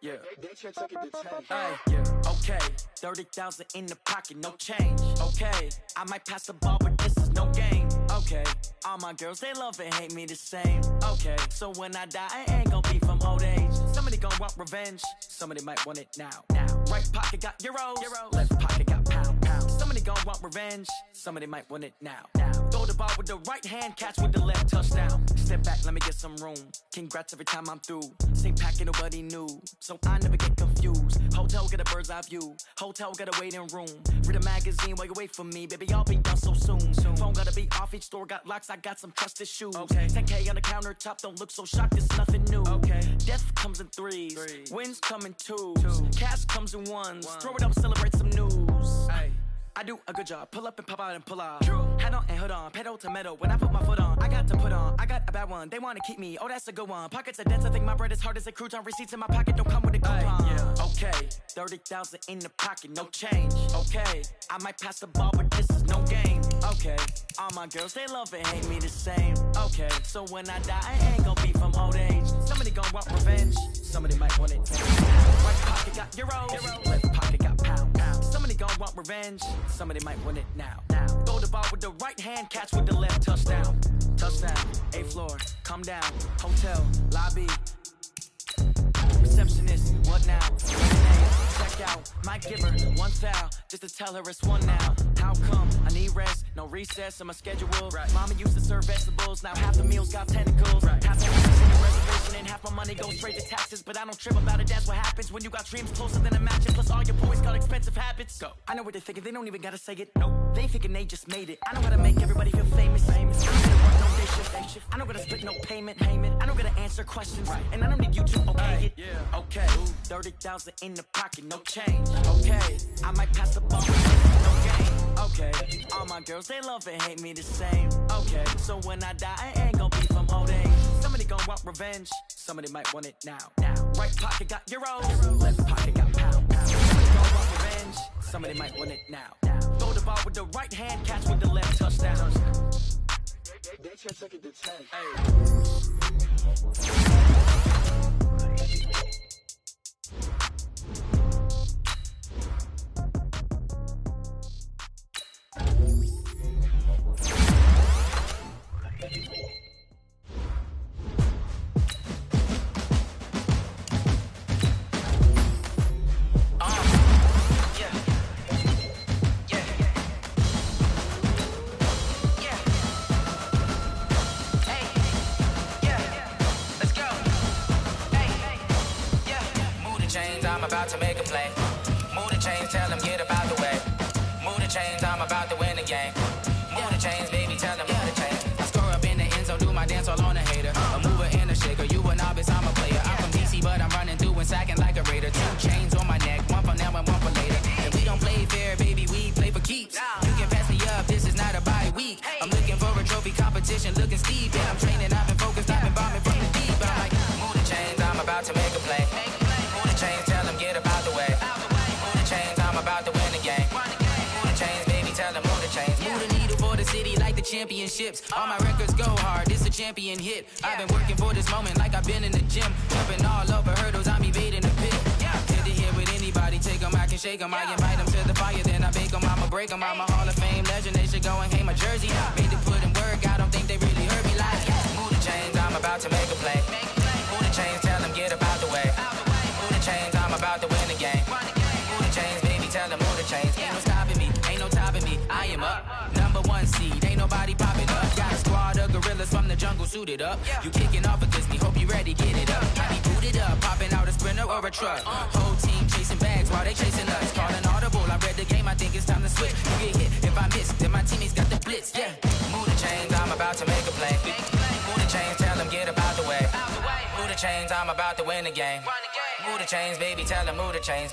Yeah. Hey, yeah. Okay. 30,000 in the pocket, no change. Okay. I might pass the ball, but this is no game. Okay. All my girls, they love and hate me the same. Okay. So when I die, I ain't gon' be from old age. Somebody gon' want revenge. Somebody might want it now. Right pocket got euros. Left pocket got pound. Somebody gon' want revenge. Somebody might want it now. Throw the ball with the right hand, catch with the left, touchdown. Step back, let me get some room. Congrats every time I'm through. Same packet, nobody knew. So I never get confused. Hotel get a bird's eye view. Hotel get a waiting room. Read a magazine while you wait for me. Baby, I'll be done so soon. Phone gotta be off, each store got locks. I got some trusted shoes. 10K on the countertop, don't look so shocked, it's nothing new. Death comes in threes. Wins come in twos. Cash comes in ones. Throw it up, celebrate some news. I do a good job. Pull up and pop out and pull out. Head on and hood on. Pedal to metal. When I put my foot on, I got to put on. I got a bad one. They want to keep me. Oh, that's a good one. Pockets are dense. I think my bread is hard as a crouton. Receipts in my pocket don't come with a coupon. Okay. 30,000 in the pocket. No change. Okay. I might pass the ball, but this is no game. Okay. All my girls, they love and hate me the same. Okay. So when I die, I ain't gon' be from old age. Somebody gon' want revenge. Somebody might want it now. Right pocket got euros. Left pocket got pound. Somebody gon' want revenge. Somebody might want it now. Throw the ball with the right hand, catch with the left, touchdown. Touchdown, 8th floor, come down. Hotel, lobby. Receptionist, what now? Check out, might give her one foul, just to tell her it's one now. How come? I need rest, no recess in my schedule. Mama used to serve vegetables, now half the meals got tentacles. Half the in the reservation and half my money goes straight to taxes. But I don't trip about it, that's what happens when you got dreams closer than a match. Plus all your boys got expensive habits. Go. I know what they're thinking, they don't even gotta say it. Nope. They thinking they just made it. I know how to make everybody feel famous. I don't gotta work no day shift. I don't gotta split no payment. I don't gotta answer questions. And I don't need you to okay it. Okay. 30,000 in the pocket, no change. Okay. I might pass the ball, no game. Okay. All my girls, they love and hate me the same. Okay. So when I die, I ain't gon' be from old age. Somebody gon' want revenge. Somebody might want it now. Right pocket got euros. Left pocket got pound. Somebody gon' want revenge. Somebody might want it now. Throw the ball with the right hand, catch with the left, touchdown. They just took it to 10. I'm about to make a play. Move the chains, tell them get about the way. Move the chains, I'm about to win the game. Move the chains, baby, tell them move the chains. I score up in the end zone, do my dance all on a hater. A mover and a shaker, you a novice, I'm a player. I'm from DC, but I'm running through and sacking like a raider. 2 chains on my neck, one for now and one for later. And we don't play fair, baby, we play for keeps. You can pass me up, this is not a bye week. I'm looking for a trophy competition, looking steep. And I'm training, I've been focused, I've been bombing from the deep. I'm like, move the chains, I'm about to make a play. Move the chains, tell them get about the way. Move the chains, I'm about to win the game. Move the chains, baby, tell them move the chains. Move the needle for the city like the championships. All my records go hard, this a champion hit. I've been working for this moment like I've been in the gym. Jumping all over hurdles, I'm evading the pit. Good to hear with anybody, take them, I can shake them. I invite them to the fire, then I bake them, I'ma break them. I'm a Hall of Fame legend, they should go and hang my jersey. Made to put in work, I don't think they really heard me like. Move the chains, I'm about to make a play. Move the chains, tell them get about the way. Move the chains, I'm about to win the game. Move the chains, baby, tell them move the chains. Ain't no stopping me, ain't no topping me, I am up. 1 seed, ain't nobody popping up. Got a squad of gorillas from the jungle suited up. You kicking off against me, hope you ready, get it up. I be booted up, popping out a Sprinter or a truck. Whole team chasing bags while they chasing us. Call an audible, I read the game, I think it's time to switch. You get hit, if I miss, then my teammates got the blitz, yeah. Move the chains, I'm about to make a play. Move the chains, tell them get about the way. Move the chains, I'm about to win the game. Move the chains, baby, tell them move the chains.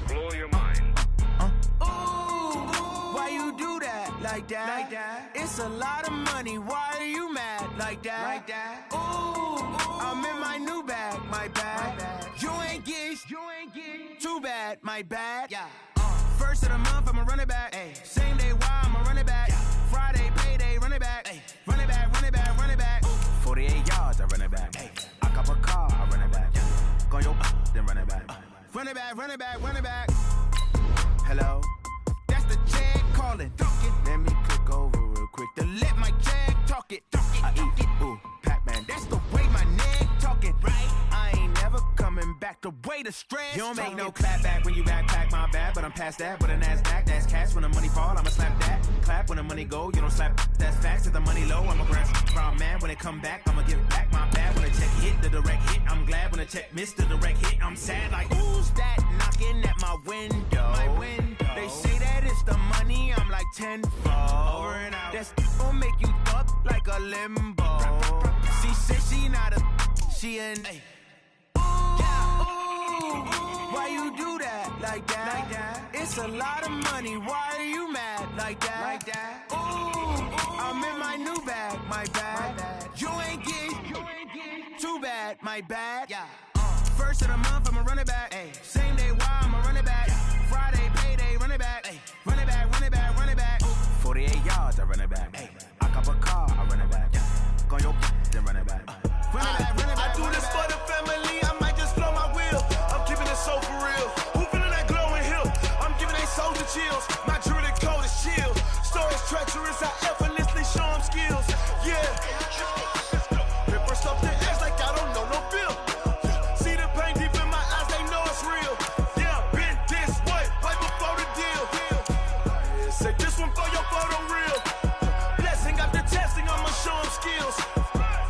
Blow your mind. Why you do that like that? It's a lot of money. Why are you mad like that? I'm in my new bag, my bag. You ain't get too bad, my bad. First of the month, I'ma run it back. Same day, why I'ma run it back. Friday, payday, run it back. Run it back, run it back, run it back. 48 yards, I run it back. I cop a car, I run it back. Go your then run it back. Run it back, run it back, run it back. Hello? That's the check calling. Let me click over real quick to let my check talk it. I eat, ooh, Pac-Man. That's the way my neck talking. Right? I ain't never coming back the way the stress. You don't make no clap back when you backpack, my bad. But I'm past that with a NASDAQ. That's cash when the money fall, I'ma slap that. Clap when the money go, you don't slap. That's facts. If the money low, I'ma grab from man. When it come back, I'ma give back my bad. When the check hit, the direct hit. I'm glad when the check missed the direct hit. I'm sad like, who's that knocking at my window? My window. They say that it's the money, I'm like tenfold. Over and out. That's gon' make you up like a limbo. She said she not a, she an. Why you do that like that? It's a lot of money. Why are you mad like that? I'm in my new bag, my bag. You ain't get too bad, my bad. First of the month, I'ma run it back. Same day, why I'ma run it back. Friday, payday, run it back. Run it back, run it back, run it back. 48 yards, I run it back. I cop a car, I run it back. Go your then run it back. Run it back, run it back. I do this for the family, I might just blow my wheel. I'm keeping it so for real. Who feeling that glowing hill? I'm giving they souls the chills. My jewelry code is chill. Stories treacherous, I effortlessly show them skills. Yeah. Paper stuff the edge like I don't know no bill. See the pain deep in my eyes, they know it's real. Yeah, been this way, right before the deal. Say this one for your photo reel. Blessing after testing, I'ma show them skills.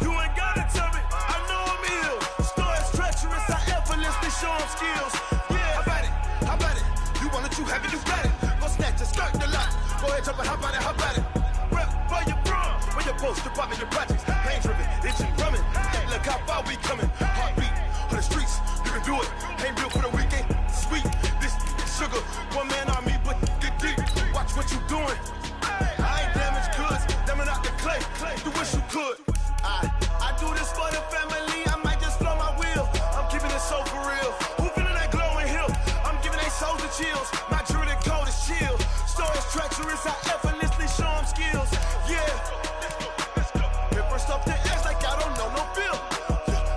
You ain't gotta tell me, I know I'm ill. Stories treacherous, I effortlessly show them skills. Yeah, how about it? How about it? You want it, you have it, you got it. Go snatch it, skirt the lot. Go ahead, jump it, how about it? How about it? Rep for your prom, where your post, department, your projects. Pain driven, itching, drumming. Hey, look how far we coming. Heartbeat on the streets, you can do it. Ain't built for the weekend. Sweet, this sugar, one man army, but get deep. Watch what you doing. I ain't damaged goods, damn it out the clay. You wish you could. I do this for the family, I might just blow my wheel. I'm keeping it so for real. Who feeling that glowing hill? I'm giving they souls the chills. My jewelry code is chill. Stories treacherous, I effortlessly show them skills. Yeah. Paper stuff the edge like I don't know no bill.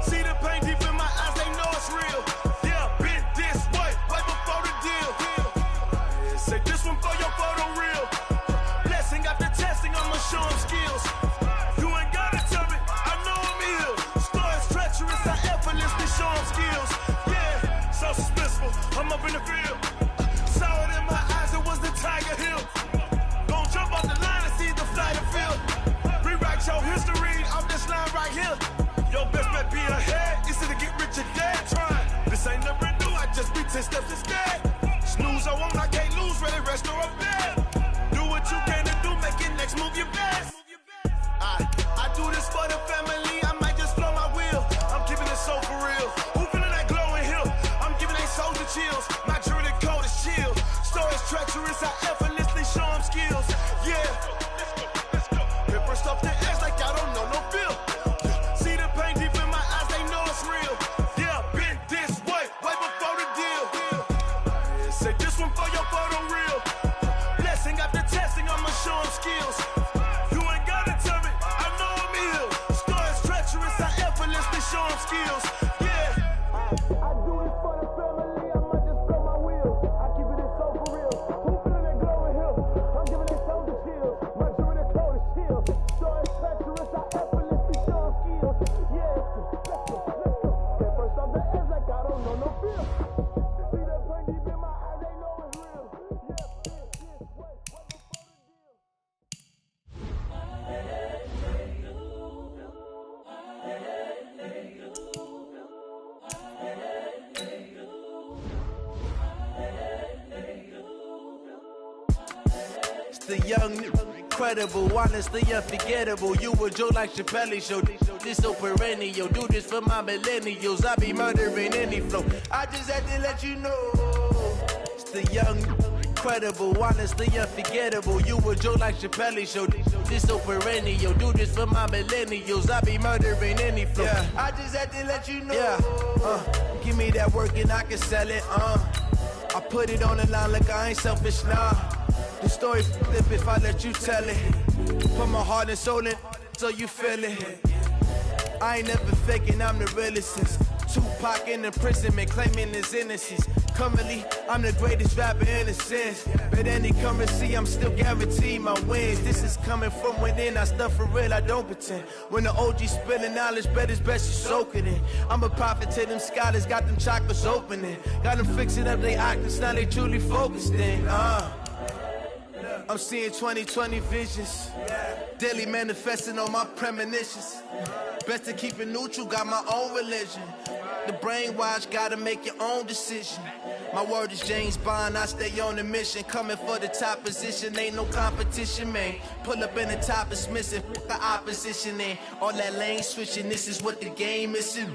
See the pain deep in my eyes, they know it's real. Yeah, been this way, right before the deal. Say this one for your photo reel. Blessing after testing, I'ma show them skills. You ain't gotta tell me, I know I'm ill. Stories treacherous, I effortlessly show them skills. Yeah, so suspenseful, I'm up in the field. Saw it in my eyes, it was the Tiger Hill. Gon' jump off the line and see the flight of field. Rewrite your history off this line right here. Your best bet be ahead, it's to get rich or dead trying. This ain't never new, I just be 10 steps instead. Snooze, I won't, I can't lose, ready, rest or a bed. Do what you can to do, make it next move your best. I do this for the family, I might just blow my wheel. I'm keeping it so for real. Who feeling that glowing hill? I'm giving they souls the chills. My jewelry code is chill. Stories treacherous, I effortlessly show them skills. Yeah. Paper stuff the edge like I don't know no bill. See the pain deep in my eyes, they know it's real. Yeah, been this way, right before the deal. Say this one for your photo reel. Blessing after testing, I'ma show them skills. You ain't gotta tell me, I know I'm ill. Stories treacherous, I effortlessly show them skills. Yeah. I do this for the family, I might just blow my wheel. I keep it so for real. Who feeling that glowing hill? I'm giving it so the chills. My jewelry code is chill. Stories treacherous, The young, incredible, honestly unforgettable. You a Joe like Chappelle show. This so perennial. Do this for my millennials. I be murdering any flow. I just had to let you know. It's the young, incredible, honestly unforgettable. You a Joe like Chappelle show. This so perennial. Do this for my millennials. I be murdering any flow. Yeah. I just had to let you know. Yeah. Give me that work and I can sell it. I put it on the line like I ain't selfish, nah. The story flip if I let you tell it. Put my heart and soul in so you feel it. I ain't never faking, I'm the realest since Tupac in imprisonment, claiming his innocence. Currently, I'm the greatest rapper in a sense. But any currency, I'm still guaranteed my wins. This is coming from within, I stuff for real, I don't pretend. When the OG spilling knowledge, bet it's best you soak it in. I'm a prophet to them scholars, got them chakras opening. Got them fixing up they octaves, now they truly focused in. I'm seeing 2020 visions. Daily manifesting on my premonitions. Best to keep it neutral, got my own religion. The brainwash, gotta make your own decision. My word is James Bond, I stay on the mission. Coming for the top position, ain't no competition, man. Pull up in the top is missing, the opposition in. All that lane switching, this is what the game is in.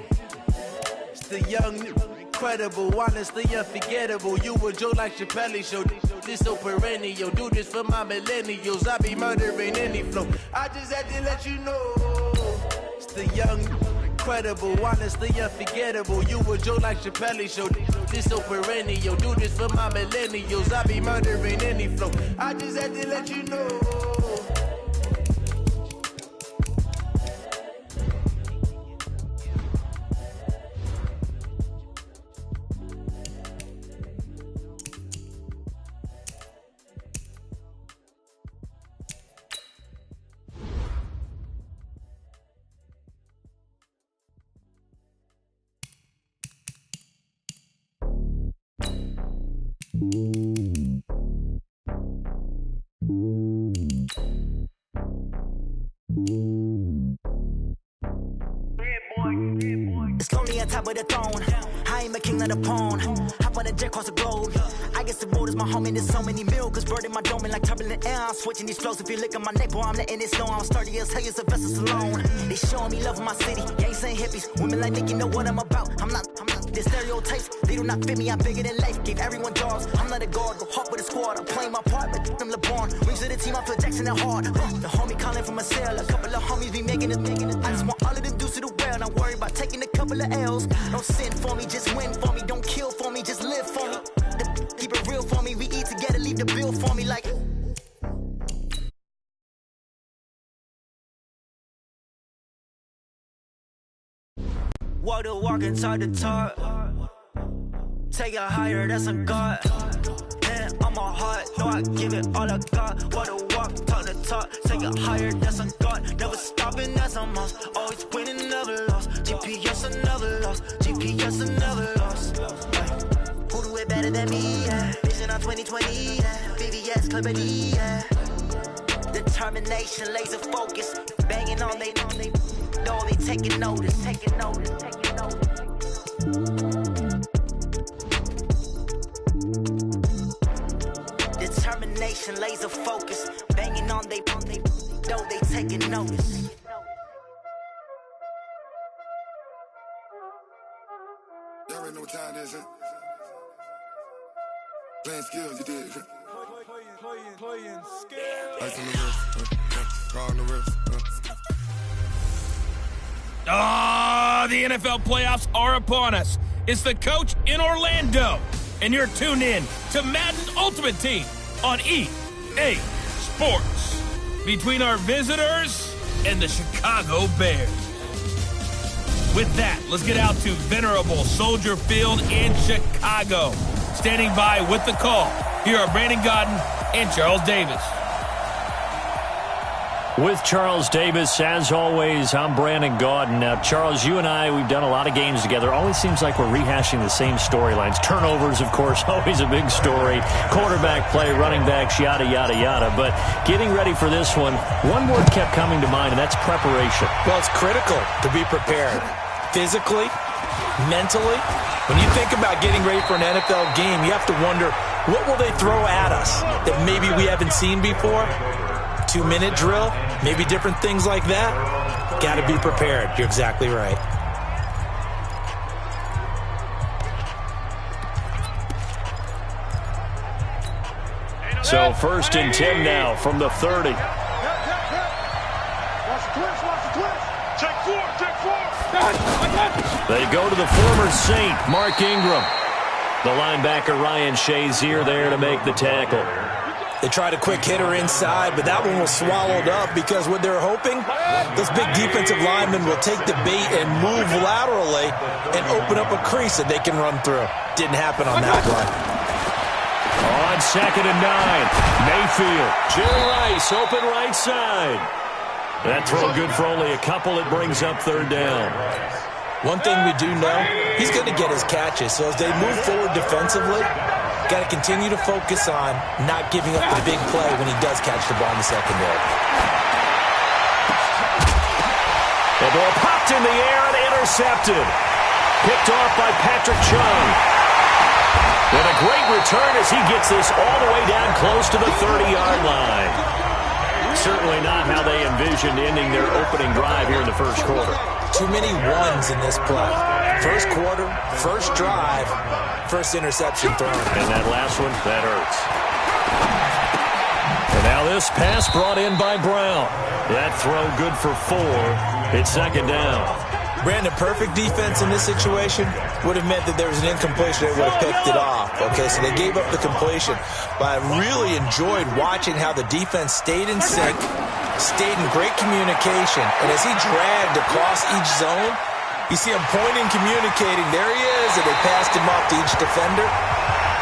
It's the young, incredible, honestly unforgettable. You a Joe like Chappelle show. This so perennial. Do this for my millennials. I be murdering any flow. I just had to let you know. It's the young, incredible, honestly unforgettable. You a Joe like Chappelle show. This so perennial. Do this for my millennials. I be murdering any flow. I just had to let you know. It's lonely on top of the throne. I ain't a king, not a pawn. Hop on a jet across the globe. I guess the world is my home and there's so many milkers bird in my dome and like turbulent air. I'm switching these flows. If you look at my neck, boy, I'm letting it snow. I'm sturdy as hell, as a vessel alone. They showing me love in my city. Gangs ain't hippies. Women like Nick, you know what I'm about. I'm not. The stereotypes, they do not fit me. I'm bigger than life. Gave everyone jobs. I'm not a guard. Go hard with a squad. I'm playing my part, but them LeBron. Rings to the team, I feel Jackson and hard. The homie calling from a cell. A couple of homies be making it. I just want all of them dudes to do well. Not worry about taking a couple of L's. Don't sin for me, just win for me. Don't kill for me, just live for me. Keep it real for me. We eat together, leave the bill for me like. Walk the walk inside the talk. Take it higher, that's a God. And on my heart, know I give it all I got. Walk the walk, talk the talk. Take it higher, that's a God. Never stopping, that's a must. Always winning, never lost. GPS, I never lost. GPS, I never lost. Who do it better than me? Yeah. Vision on 2020. Yeah. VVS, Clippity. Yeah. Determination, laser focus. Banging on they. No, they taking notice. Determination, laser focus. Banging on they. No, they taking notice. Y'all already know what time it is, huh? Playing skills, you did. Playing skills. Ice on the wrist, car on the wrist. The NFL playoffs are upon us. It's the coach in Orlando, and you're tuned in to Madden Ultimate Team on EA Sports. Between our visitors and the Chicago Bears. With that, let's get out to venerable Soldier Field in Chicago. Standing by with the call, here are Brandon Godden and Charles Davis. With Charles Davis, as always, I'm Brandon Gaudin. Now, Charles, you and I, we've done a lot of games together. Always seems like we're rehashing the same storylines. Turnovers, of course, always a big story. Quarterback play, running backs, yada, yada, yada. But getting ready for this one word kept coming to mind, and that's preparation. Well, it's critical to be prepared. Physically, mentally. When you think about getting ready for an NFL game, you have to wonder, What will they throw at us that maybe we haven't seen before? 2-minute drill, maybe different things like that. Got to be prepared. You're exactly right. So 1st and 10 now from the 30. Watch the twist, watch the twist. Take four. They go to the former Saint, Mark Ingram. The linebacker, Ryan Shazier, there to make the tackle. They tried a quick hitter inside, but that one was swallowed up because what they're hoping, those big defensive linemen will take the bait and move laterally and open up a crease that they can run through. Didn't happen on that one. On 2nd and 9, Mayfield. Jerry Rice, open right side. That throw good for only a couple. It brings up 3rd down. One thing we do know, he's going to get his catches. So as they move forward defensively, got to continue to focus on not giving up the big play when he does catch the ball in the secondary. The ball popped in the air and intercepted. Picked off by Patrick Chung. And a great return as he gets this all the way down close to the 30-yard line. Certainly not how they envisioned ending their opening drive here in the first quarter. Too many ones in this play. First quarter, first drive, first interception thrown. And that last one, that hurts. And now this pass brought in by Brown. That throw good for 4. It's 2nd down. Brandon, perfect defense in this situation would have meant that there was an incompletion. They would have picked it off. Okay, so they gave up the completion. But I really enjoyed watching how the defense stayed in sync, stayed in great communication. And as he dragged across each zone, you see him pointing, communicating. There he is, and they passed him off to each defender.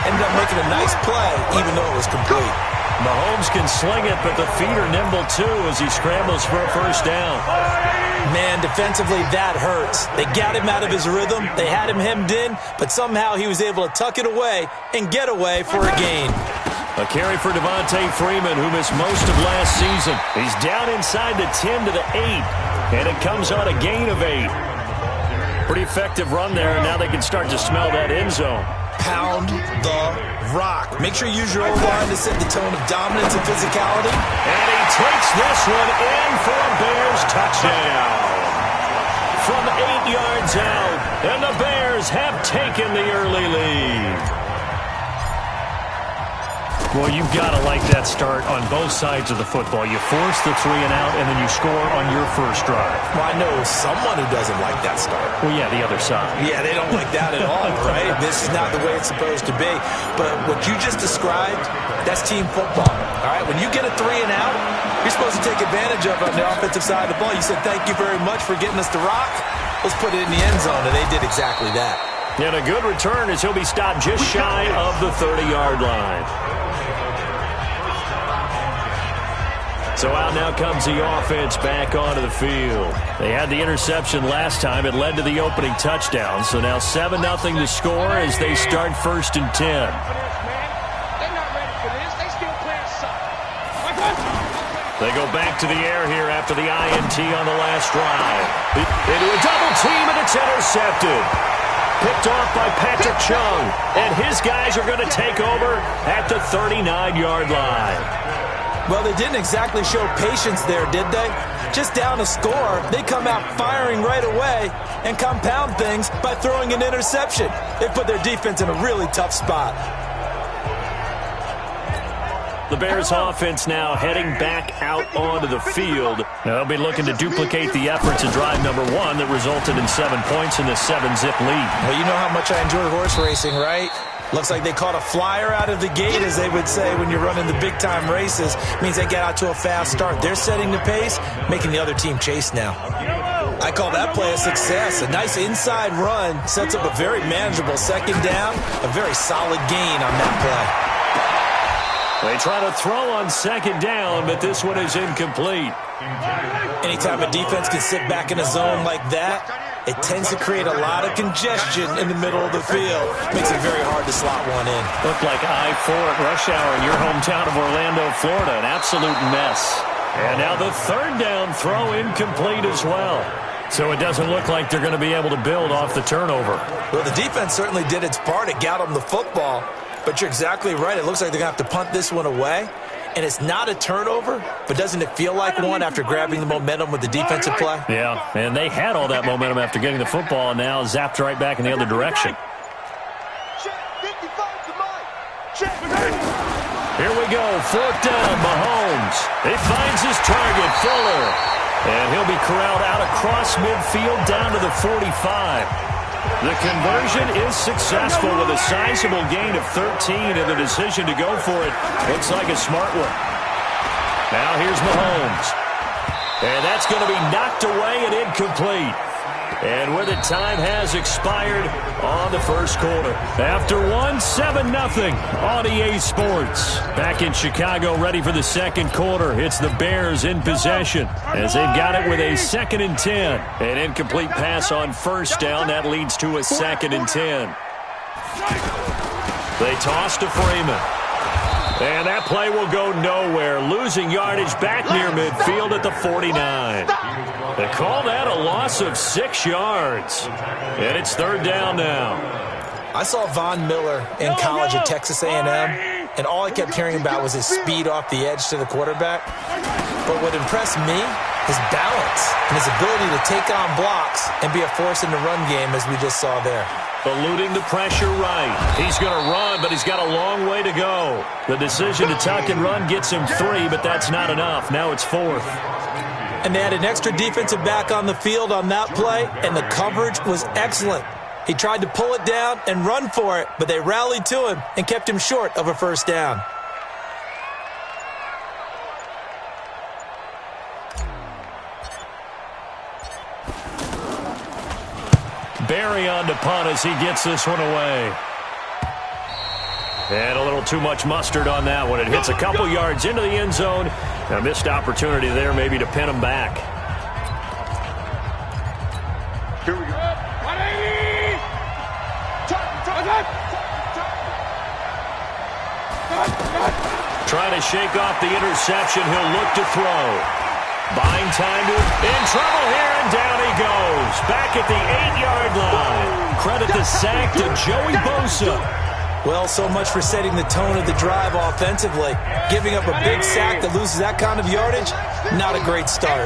Ended up making a nice play, even though it was complete. Mahomes can sling it, but the feet are nimble too as he scrambles for a first down. Man, defensively, that hurts. They got him out of his rhythm. They had him hemmed in, but somehow he was able to tuck it away and get away for a gain. A carry for Devontae Freeman, who missed most of last season. He's down inside the 10 to the 8, and it comes on a gain of 8. Pretty effective run there, and now they can start to smell that end zone. Pound the rock. Make sure you use your O-line to set the tone of dominance and physicality. And he takes this one in for a Bears touchdown. From 8 yards out, and the Bears have taken the early lead. Well, you've got to like that start on both sides of the football. You force the 3 and out, and then you score on your first drive. Well, I know someone who doesn't like that start. Well, yeah, the other side. Yeah, they don't like that at all, right? This is not the way it's supposed to be. But what you just described, that's team football, all right? When you get a 3 and out, you're supposed to take advantage of it on the offensive side of the ball. You said, thank you very much for getting us the rock. Let's put it in the end zone, and they did exactly that. And a good return as he'll be stopped just shy of the 30-yard line. So out now comes the offense back onto the field. They had the interception last time. It led to the opening touchdown. So now 7-0 to score as they start 1st and 10. They're not ready for this. They still playing suck. They go back to the air here after the INT on the last drive. They do a double team, and it's intercepted. Picked off by Patrick Chung. And his guys are going to take over at the 39-yard line. Well, they didn't exactly show patience there, did they? Just down a score, they come out firing right away and compound things by throwing an interception. They put their defense in a really tough spot. The Bears offense now heading back out onto the field. They'll be looking to duplicate the efforts of drive number 1 that resulted in 7 points in the 7-zip lead. Well, you know how much I enjoy horse racing, right? Looks like they caught a flyer out of the gate, as they would say when you're running the big-time races. Means they get out to a fast start. They're setting the pace, making the other team chase now. I call that play a success. A nice inside run sets up a very manageable 2nd down, a very solid gain on that play. They try to throw on 2nd down, but this one is incomplete. Anytime a defense can sit back in a zone like that, it tends to create a lot of congestion in the middle of the field. Makes it very hard to slot one in. Looked like I-4 at rush hour in your hometown of Orlando, Florida. An absolute mess. And now the 3rd down throw incomplete as well. So it doesn't look like they're going to be able to build off the turnover. Well, the defense certainly did its part. It got them the football. But you're exactly right. It looks like they're going to have to punt this one away. And it's not a turnover, but doesn't it feel like one after grabbing the momentum with the defensive play? Yeah, and they had all that momentum after getting the football, and now zapped right back in the other direction. Here we go, 4th down, Mahomes. He finds his target, Fuller. And he'll be corralled out across midfield down to the 45. The conversion is successful with a sizable gain of 13, and the decision to go for it looks like a smart one. Now here's Mahomes. And that's going to be knocked away and incomplete. And with it, time has expired on the first quarter. After one, 7-0 on EA Sports. Back in Chicago, ready for the second quarter. It's the Bears in possession as they've got it with a 2nd and 10. An incomplete pass on first down. That leads to a 2nd and 10. They toss to Freeman. And that play will go nowhere. Losing yardage back near midfield at the 49. They call that a loss of 6 yards. And it's 3rd down now. I saw Von Miller in college at Texas A&M, and all I kept hearing about was his speed off the edge to the quarterback. But what impressed me, his balance and his ability to take on blocks and be a force in the run game, as we just saw there. Eluding the pressure right. He's going to run, but he's got a long way to go. The decision to tuck and run gets him 3, but that's not enough. Now it's 4th. And they had an extra defensive back on the field on that play, and the coverage was excellent. He tried to pull it down and run for it, but they rallied to him and kept him short of a first down. Barry on to punt as he gets this one away. And a little too much mustard on that one. It hits a couple yards into the end zone. A missed opportunity there maybe to pin him back. Here we go. 180! Trying to shake off the interception. He'll look to throw. Buying time to in trouble here, and down he goes. Back at the 8-yard line. Credit the sack to Joey Bosa. Well, so much for setting the tone of the drive offensively. Giving up a big sack that loses that kind of yardage, not a great start.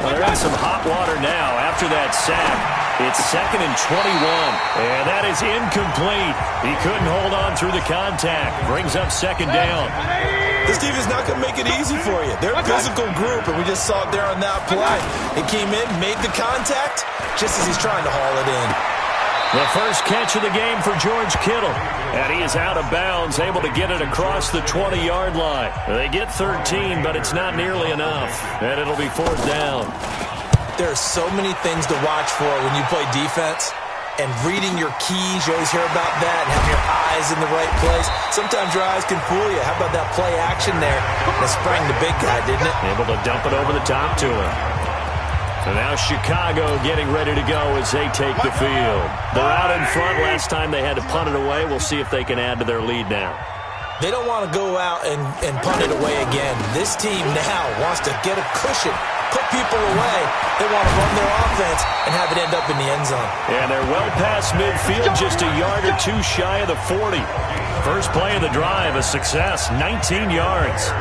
Well, they're in some hot water now after that sack. It's 2nd and 21, and that is incomplete. He couldn't hold on through the contact. Brings up 2nd down. This team is not going to make it easy for you. They're a physical group, and we just saw it there on that play. He came in, made the contact, just as he's trying to haul it in. The first catch of the game for George Kittle. And he is out of bounds, able to get it across the 20-yard line. They get 13, but it's not nearly enough. And it'll be 4th down. There are so many things to watch for when you play defense. And reading your keys, you always hear about that, and having your eyes in the right place. Sometimes your eyes can fool you. How about that play action there? That sprang the big guy, didn't it? Able to dump it over the top to him. And now Chicago getting ready to go as they take the field. They're out in front. Last time they had to punt it away. We'll see if they can add to their lead now. They don't want to go out and punt it away again. This team now wants to get a cushion, put people away. They want to run their offense and have it end up in the end zone. And they're well past midfield, just a yard or two shy of the 40. First play of the drive, a success, 19 yards.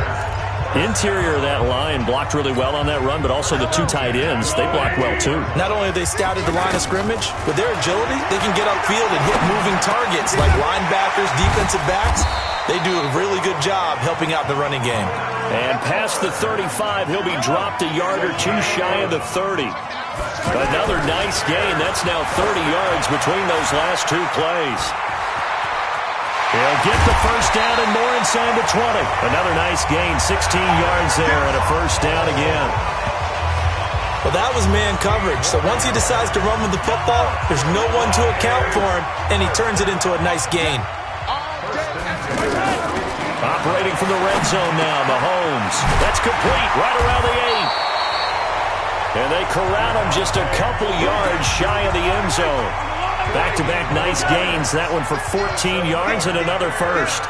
Interior of that line blocked really well on that run, but also the 2 tight ends, they blocked well too. Not only have they scouted the line of scrimmage, with their agility, they can get upfield and hit moving targets like linebackers, defensive backs. They do a really good job helping out the running game. And past the 35, he'll be dropped a yard or two shy of the 30. Another nice gain. That's now 30 yards between those last 2 plays. He'll get the first down and more inside the 20. Another nice gain, 16 yards there and a first down again. Well, that was man coverage. So once he decides to run with the football, there's no one to account for him, and he turns it into a nice gain. Operating from the red zone now, Mahomes. That's complete, right around the 8. And they corral him just a couple yards shy of the end zone. Back-to-back nice gains. That one for 14 yards and another first.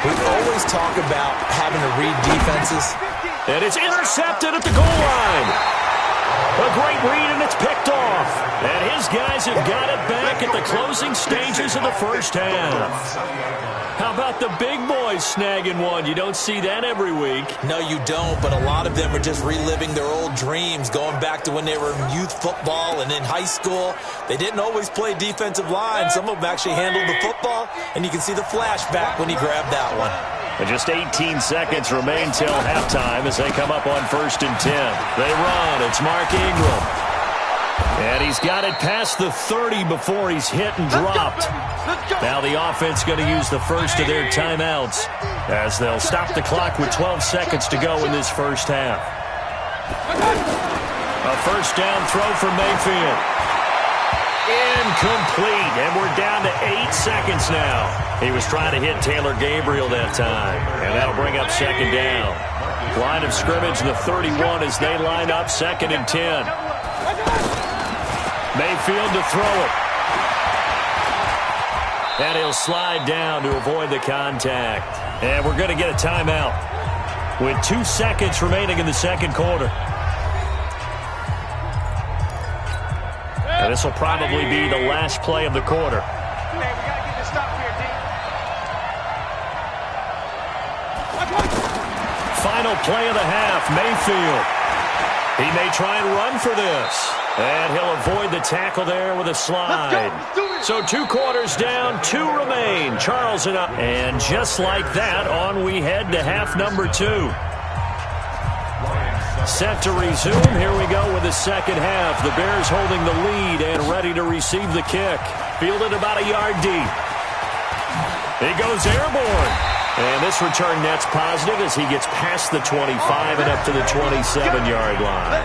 We always talk about having to read defenses. And it's intercepted at the goal line. A great read, and it's picked off. And his guys have got it back at the closing stages of the first half. How about the big boys snagging one? You don't see that every week. No, you don't, but a lot of them are just reliving their old dreams, going back to when they were in youth football and in high school. They didn't always play defensive line. Some of them actually handled the football, and you can see the flashback when he grabbed that one. And just 18 seconds remain till halftime as they come up on 1st and 10. They run. It's Mark Ingram. And he's got it past the 30 before he's hit and dropped. Now the offense going to use the first of their timeouts as they'll stop the clock with 12 seconds to go in this first half. A first down throw for Mayfield. Incomplete, and we're down to 8 seconds now. He was trying to hit Taylor Gabriel that time, and that'll bring up 2nd down. Line of scrimmage, the 31 as they line up 2nd and 10. Mayfield to throw it. And he'll slide down to avoid the contact. And we're going to get a timeout with 2 seconds remaining in the second quarter. And this will probably be the last play of the quarter. Hey, we got to get this stop here, D. Final play of the half, Mayfield. He may try and run for this. And he'll avoid the tackle there with a slide. So 2 quarters down, 2 remain. Charles and up. And just like that, on we head to half number 2. Set to resume. Here we go with the second half. The Bears holding the lead and ready to receive the kick. Fielded about a yard deep. He goes airborne. And this return net's positive as he gets past the 25 and up to the 27-yard line.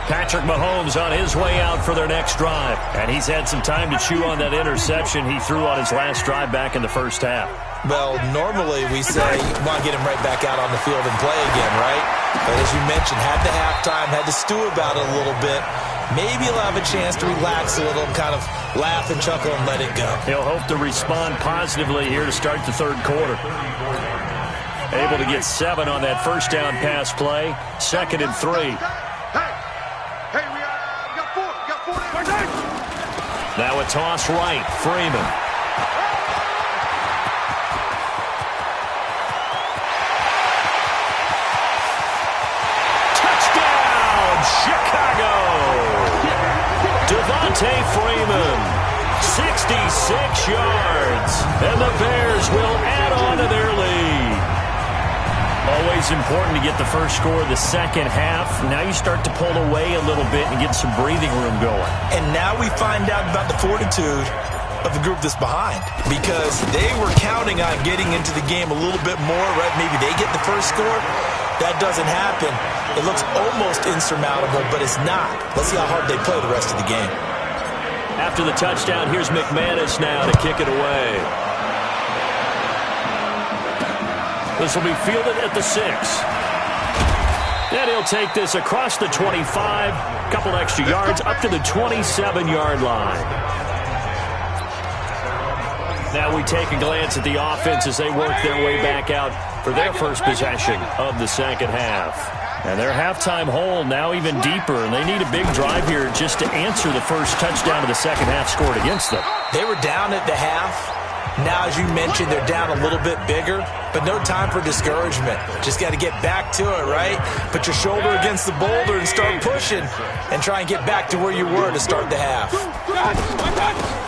Patrick Mahomes on his way out for their next drive. And he's had some time to chew on that interception he threw on his last drive back in the first half. Well, normally we say you want to get him right back out on the field and play again, right? But as you mentioned, had the halftime, had to stew about it a little bit. Maybe he'll have a chance to relax a little and kind of laugh and chuckle and let it go. He'll hope to respond positively here to start the third quarter. Able to get 7 on that first down pass play. 2nd and 3. Hey, we got 4 there. Now a toss right. Freeman. Touchdown, Chicago! Devontae Freeman, 66 yards. And the Bears will add on to their lead. Always important to get the first score of the second half. Now you start to pull away a little bit and get some breathing room going. And now we find out about the fortitude of the group that's behind, because they were counting on getting into the game a little bit more, right? Maybe they get the first score. That doesn't happen. It looks almost insurmountable, but it's not. Let's see how hard they play the rest of the game. After the touchdown, here's McManus now to kick it away. This will be fielded at the 6. And he'll take this across the 25, a couple extra yards, up to the 27-yard line. Now we take a glance at the offense as they work their way back out for their first possession of the second half. And their halftime hole now even deeper, and they need a big drive here just to answer the first touchdown of the second half scored against them. They were down at the half. Now, as you mentioned, they're down a little bit bigger, but no time for discouragement. Just got to get back to it, right? Put your shoulder against the boulder and start pushing and try and get back to where you were to start the half.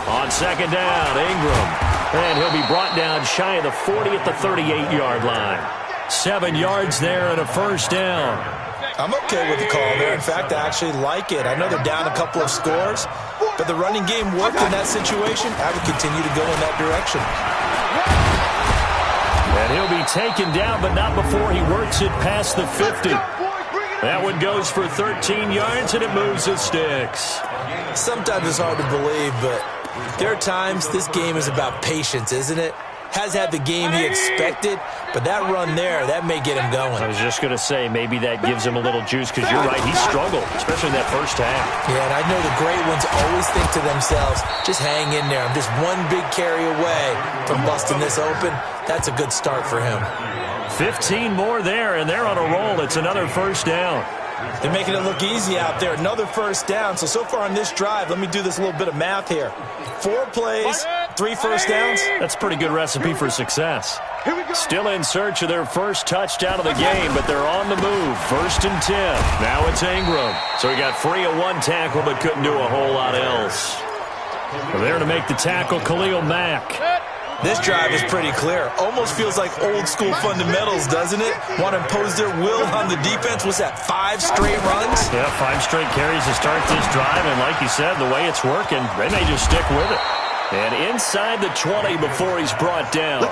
On second down, Ingram. And he'll be brought down shy of the 40 at the 38-yard line. 7 yards there and a first down. I'm okay with the call there. In fact, I actually like it. I know they're down a couple of scores, but the running game worked in that situation. I would continue to go in that direction. And he'll be taken down, but not before he works it past the 50. That one goes for 13 yards, and it moves the sticks. Sometimes it's hard to believe, but there are times this game is about patience, isn't it? Has had the game he expected, but that run there, that may get him going. I was just going to say, maybe that gives him a little juice, because you're right, he struggled, especially in that first half. Yeah, and I know the great ones always think to themselves, just hang in there. I'm just one big carry away from busting this open. That's a good start for him. 15 more there, and they're on a roll. It's another first down. They're making it look easy out there. Another first down. So far on this drive, let me do this little bit of math here. 4 plays, 3 first downs. That's a pretty good recipe for success. Still in search of their first touchdown of the game, but they're on the move. 1st and 10. Now it's Ingram. So he got free of 1 tackle, but couldn't do a whole lot else. Well, there to make the tackle, Khalil Mack. This drive is pretty clear. Almost feels like old school fundamentals, doesn't it? Want to impose their will on the defense. Was that 5 straight runs? Yeah, 5 straight carries to start this drive, and like you said, the way it's working, they may just stick with it. And inside the 20 before he's brought down.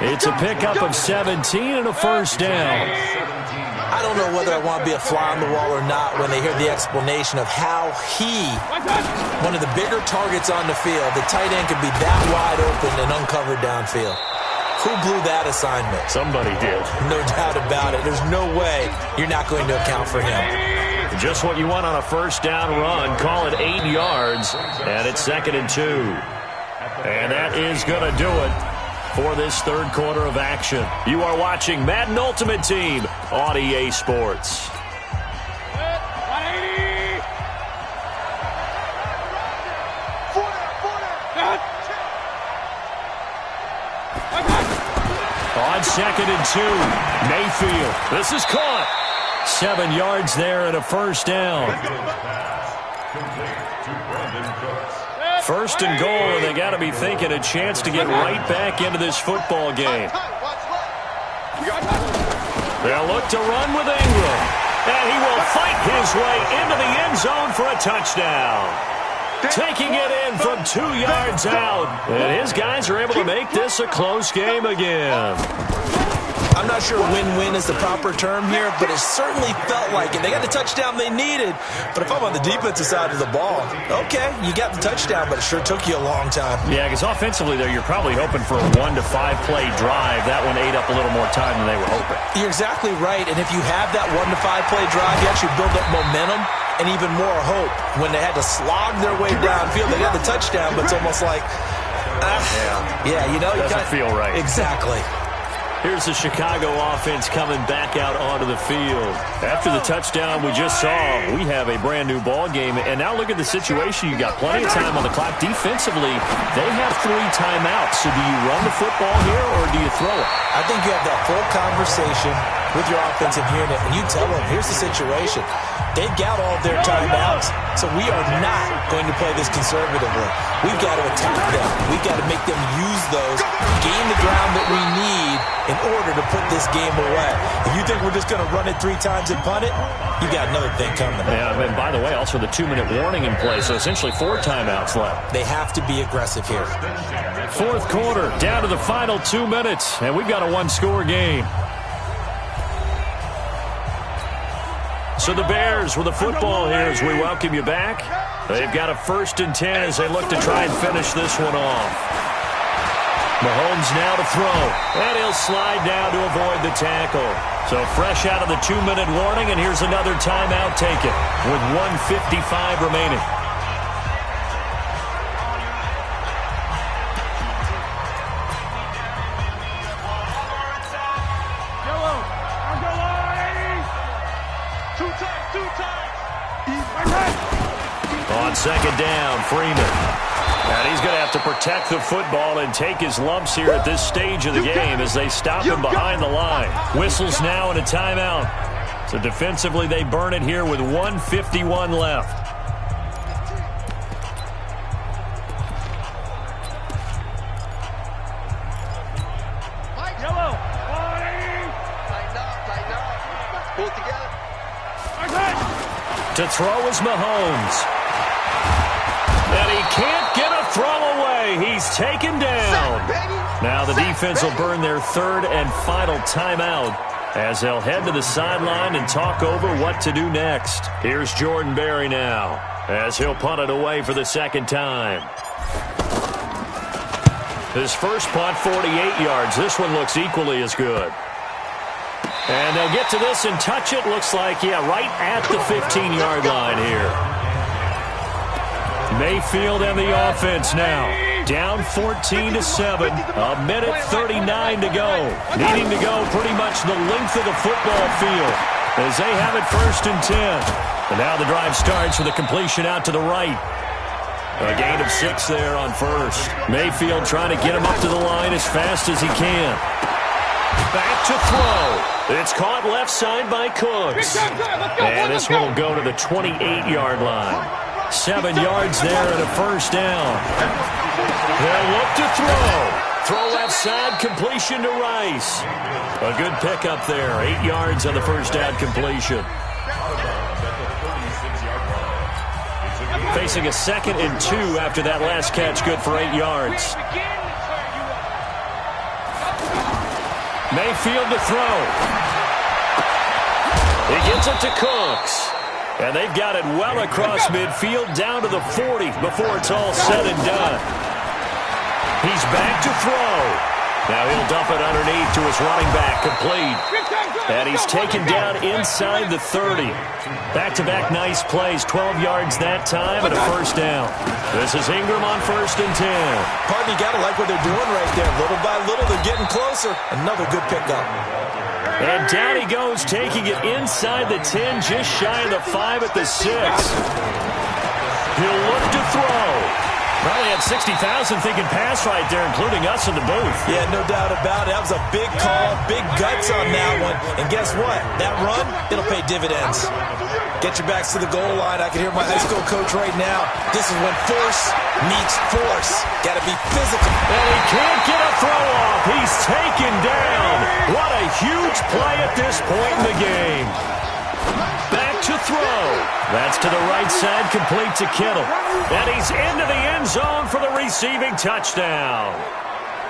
It's a pickup of 17 and a first down. I don't know whether I want to be a fly on the wall or not when they hear the explanation of how he, one of the bigger targets on the field, the tight end could be that wide open and uncovered downfield. Who blew that assignment? Somebody did. No doubt about it. There's no way you're not going to account for him. Just what you want on a first down run. Call it 8 yards, and it's 2nd and 2. And that is going to do it for this third quarter of action. You are watching Madden Ultimate Team on EA Sports. On 2nd and 2, Mayfield. This is caught. 7 yards there and a first down. 1st and goal, and they got to be thinking a chance to get right back into this football game. They'll look to run with Ingram, and he will fight his way into the end zone for a touchdown. Taking it in from 2 yards out, and his guys are able to make this a close game again. I'm not sure win-win is the proper term here, but it certainly felt like it. They got the touchdown they needed, but if I'm on the defensive side of the ball, okay, you got the touchdown, but it sure took you a long time. Yeah, because offensively there, you're probably hoping for a 1 to 5 play drive. That one ate up a little more time than they were hoping. You're exactly right, and if you have that 1 to 5 play drive, you actually build up momentum and even more hope. When they had to slog their way downfield, they got the touchdown, but it's almost like, yeah, you know, doesn't feel right. Exactly. Here's the Chicago offense coming back out onto the field. After the touchdown we just saw, we have a brand-new ball game. And now look at the situation. You got plenty of time on the clock. Defensively, they have 3 timeouts. So do you run the football here or do you throw it? I think you have that full conversation with your offensive unit, and you tell them, here's the situation. They've got all their timeouts, so we are not going to play this conservatively. We've got to attack them. We've got to make them use those, gain the ground that we need in order to put this game away. If you think we're just going to run it 3 times and punt it, you got another thing coming. Yeah, and by the way, also the 2-minute warning in play, so essentially 4 timeouts left. They have to be aggressive here. 4th quarter, down to the final 2 minutes, and we've got a 1-score game. So the Bears with the football here as we welcome you back. They've got a 1st and 10 as they look to try and finish this one off. Mahomes now to throw, and he'll slide down to avoid the tackle. So fresh out of the 2-minute warning, and here's another timeout taken with 1:55 remaining. On 2nd down, Freeman. And he's going to have to protect the football and take his lumps here at this stage of the game as they stop him behind the line. Whistles now and a timeout. So defensively, they burn it here with 1:51 left. To throw is Mahomes. And he can't get a throw away. He's taken down. Now the defense will burn their 3rd and final timeout as they'll head to the sideline and talk over what to do next. Here's Jordan Berry now as he'll punt it away for the 2nd time. His first punt, 48 yards. This one looks equally as good. And they'll get to this and touch it. Looks like, yeah, right at the 15-yard line here. Mayfield and the offense now. Down 14-7. 1:39 to go. Needing to go pretty much the length of the football field. as they have it 1st and 10. And now the drive starts with a completion out to the right. A gain of 6 there on first. Mayfield trying to get him up to the line as fast as he can. Back to throw. It's caught left side by Cooks. And this one will go to the 28-yard line. 7 yards there and a first down. They'll look to throw. Throw left side, completion to Rice. A good pickup there. 8 yards on the first down completion. Facing a 2nd and 2 after that last catch, good for 8 yards. Mayfield to throw. He gets it to Cooks. And they've got it well across midfield down to the 40 before it's all said and done. He's back to throw. Now he'll dump it underneath to his running back, complete. And he's taken down inside the 30. Back-to-back nice plays, 12 yards that time and a first down. This is Ingram on 1st and 10. Pardon, you got to like what they're doing right there. Little by little, they're getting closer. Another good pickup. And down he goes, taking it inside the 10, just shy of the 5 at the 6. He'll look to throw. Probably had 60,000 thinking pass right there, including us in the booth. Yeah, no doubt about it. That was a big call, big guts on that one. And guess what? That run, it'll pay dividends. Get your backs to the goal line. I can hear my high school coach right now. This is when force meets force. Got to be physical. And he can't get a throw off. He's taken down. What a huge play at this point in the game. Back to throw. That's to the right side, complete to Kittle. And he's into the end zone for the receiving touchdown.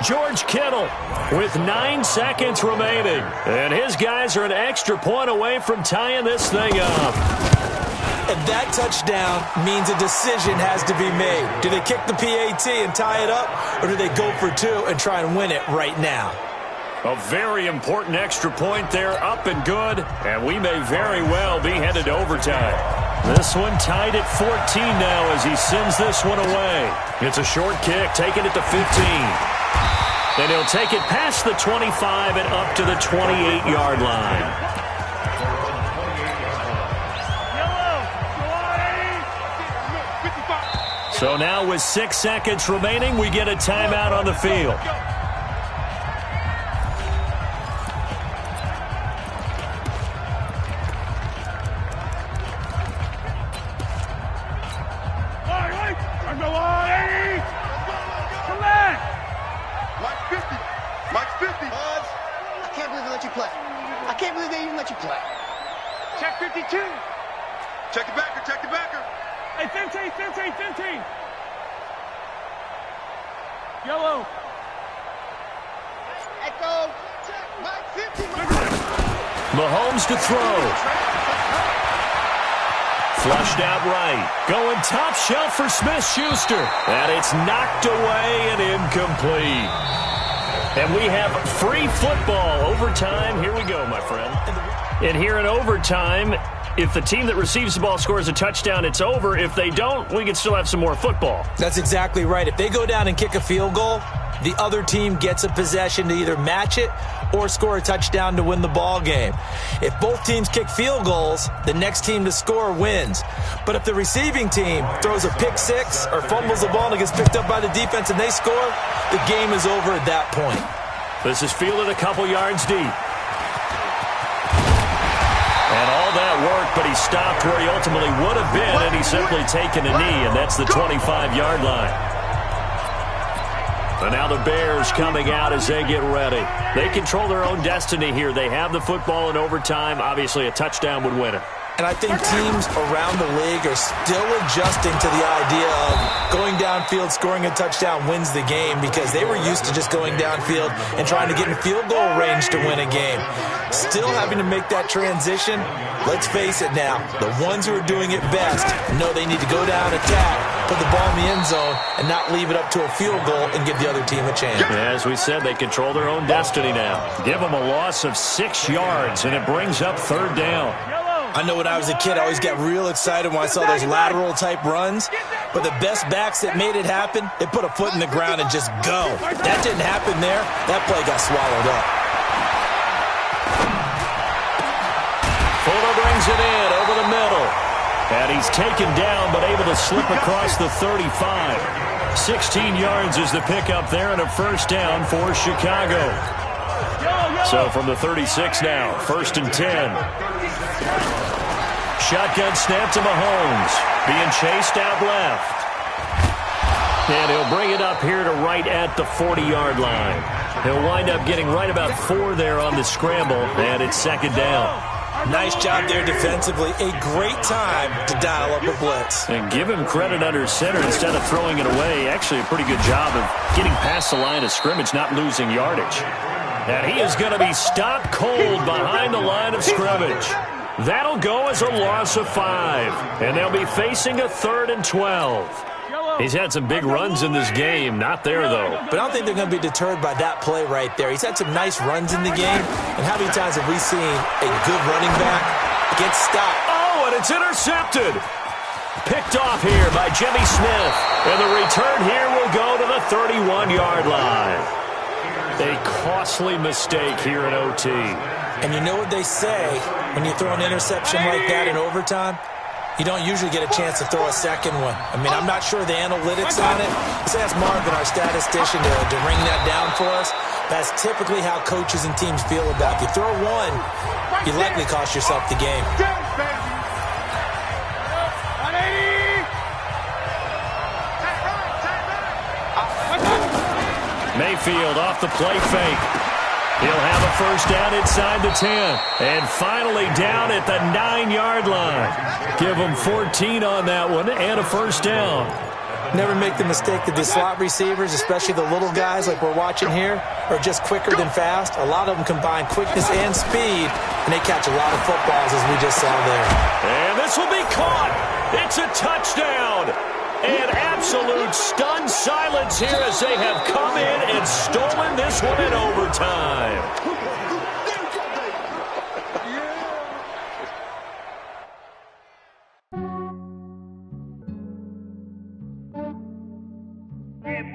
George Kittle with 9 seconds remaining. And his guys are an extra point away from tying this thing up. And that touchdown means a decision has to be made. Do they kick the PAT and tie it up, or do they go for 2 and try and win it right now? A very important extra point there, up and good, and we may very well be headed to overtime. This one tied at 14 now as he sends this one away. It's a short kick, taking it to 15. And he'll take it past the 25 and up to the 28-yard line. So now with 6 seconds remaining, we get a timeout on the field. Check 52. Check the backer, check the backer. Hey, 15. Yellow. Echo. Mike 50. Mahomes to throw. Flushed out right. Going top shelf for Smith-Schuster. And it's knocked away and incomplete. And we have free football. Overtime. Here we go, my friend. And here in overtime, if the team that receives the ball scores a touchdown, it's over. If they don't, we can still have some more football. That's exactly right. If they go down and kick a field goal, the other team gets a possession to either match it or score a touchdown to win the ball game. If both teams kick field goals, the next team to score wins. But if the receiving team throws a pick six or fumbles the ball and it gets picked up by the defense and they score, the game is over at that point. This is fielded a couple yards deep. And all that work, but he stopped where he ultimately would have been, and he's simply taken a knee, and that's the 25-yard line. And now the Bears coming out as they get ready. They control their own destiny here. They have the football in overtime. Obviously, a touchdown would win it. And I think teams around the league are still adjusting to the idea of going downfield, scoring a touchdown wins the game, because they were used to just going downfield and trying to get in field goal range to win a game. Still having to make that transition. Let's face it now, the ones who are doing it best know they need to go down, attack, put the ball in the end zone, and not leave it up to a field goal and give the other team a chance. As we said, they control their own destiny now. Give them a loss of 6 yards, and it brings up third down. I know when I was a kid, I always got real excited when I saw those lateral-type runs. But the best backs that made it happen, they put a foot in the ground and just go. That didn't happen there. That play got swallowed up. Full fires it in over the middle. And he's taken down but able to slip across the 35. 16 yards is the pickup there and a first down for Chicago. So from the 36 now, 1st and 10. Shotgun snap to Mahomes. Being chased out left. And he'll bring it up here to right at the 40-yard line. He'll wind up getting right about 4 there on the scramble, and it's 2nd down. Nice job there defensively. A great time to dial up a blitz. And give him credit under center instead of throwing it away. Actually a pretty good job of getting past the line of scrimmage, not losing yardage. And he is going to be stopped cold behind the line of scrimmage. That'll go as a loss of 5. And they'll be facing a 3rd and 12. He's had some big runs in this game. Not there, though. But I don't think they're going to be deterred by that play right there. He's had some nice runs in the game. And how many times have we seen a good running back get stopped? Oh, and it's intercepted. Picked off here by Jimmy Smith. And the return here will go to the 31-yard line. A costly mistake here in OT. And you know what they say when you throw an interception like that in overtime? You don't usually get a chance to throw a second one. I mean, I'm not sure the analytics on it. Let's ask Marvin, our statistician, to ring that down for us. That's typically how coaches and teams feel about it. If you throw one, you likely cost yourself the game. Mayfield off the play fake. He'll have a first down inside the 10. And finally down at the 9-yard line. Give him 14 on that one and a first down. Never make the mistake that the slot receivers, especially the little guys like we're watching here, are just quicker than fast. A lot of them combine quickness and speed, and they catch a lot of footballs, as we just saw there. And this will be caught. It's a touchdown. And absolute stunned silence here as they have come in and stolen this one in overtime.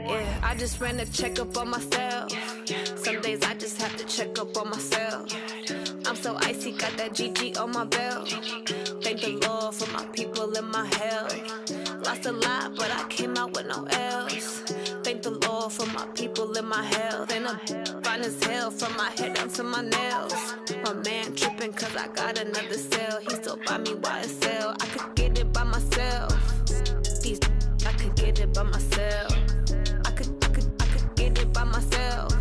Yeah, I just ran a checkup on myself. Some days I just have to check up on myself. I'm so icy, got that GG on my belt. Thank the Lord for my people and my health. Lost a lot, but I came out with no else. Thank the Lord for my people and my health. And I'm fine as hell from my head down to my nails. My man tripping cause I got another cell. He still buy me YSL. I could get it by myself. These I could get it by myself. I could get it by myself.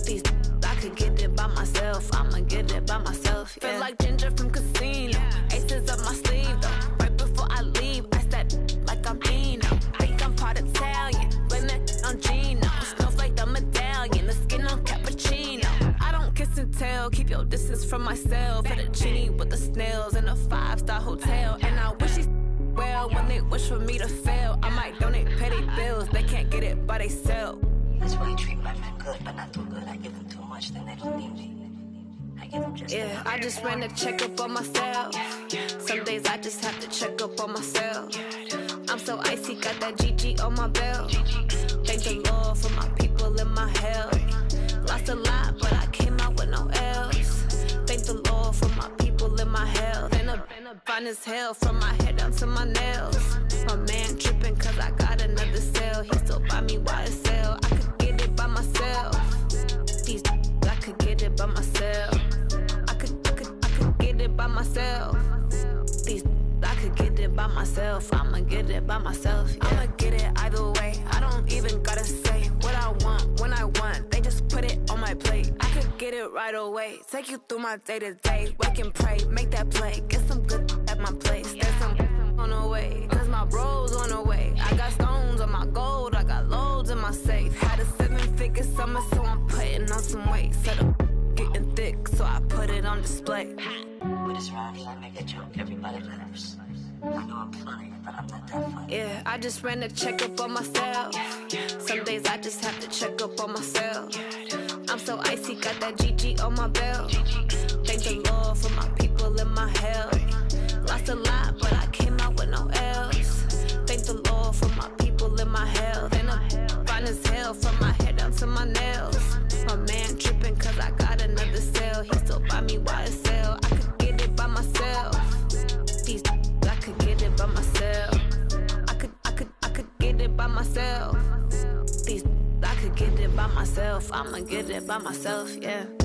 These I could get it by myself. I'ma get it by myself. Yeah. Feel like Ginger from Casino. Aces up my sleeve though. Right before I leave, I step like I'm Dino. Think I'm part Italian. Blame that on Gino. Snowflake the medallion. The skin on cappuccino. I don't kiss and tell. Keep your distance from myself. Fettuccine with the snails in a 5-star hotel. And I wish he's well when they wish for me to fail. I might donate petty bills. They can't get it by they sell. That's why I treat my men good, but not too good. I give them too much, then they don't need me. I give them just yeah, I just ran a checkup on myself. Some days I just have to check up on myself. I'm so icy, got that GG on my belt. Thank the Lord for my people and my health. Lost a lot, but I came out with no else. Thank the Lord for my people and my health. And I'm fine as hell from my head down to my nails. My man tripping cause I got another cell. He still buy me YSL. I could get it by myself. These I could get it by myself. I could get it by myself. These I could get it by myself. I'ma get it by myself. Yeah. I'ma get it either way. I don't even gotta say what I want when I want. They just put it on my plate. I could get it right away. Take you through my day to day. Wake and pray, make that play. Get some good at my place. There's some on the way. Cause my bros on the way. I got stones on my gold. I got loads in my safe. Had a 7-figure summer, so I'm putting on some weight. Set up getting thick, so I put it on display. With this round, I make a joke, everybody laughs. I know I'm funny, but I'm not that funny. Yeah, I just ran a checkup on myself. Some days I just have to check up on myself. I'm so icy, got that GG on my belt. Thank the Lord for my people and my health. Lost a lot, but I came out with no else. Thank the Lord for my people and my health. And I'm fine as hell from my head down to my nails. My man tripping cause I got another cell. He still buy me YSL. I could get it by myself. by myself. I could get it by myself. I could get it by myself. I'ma get it by myself, yeah.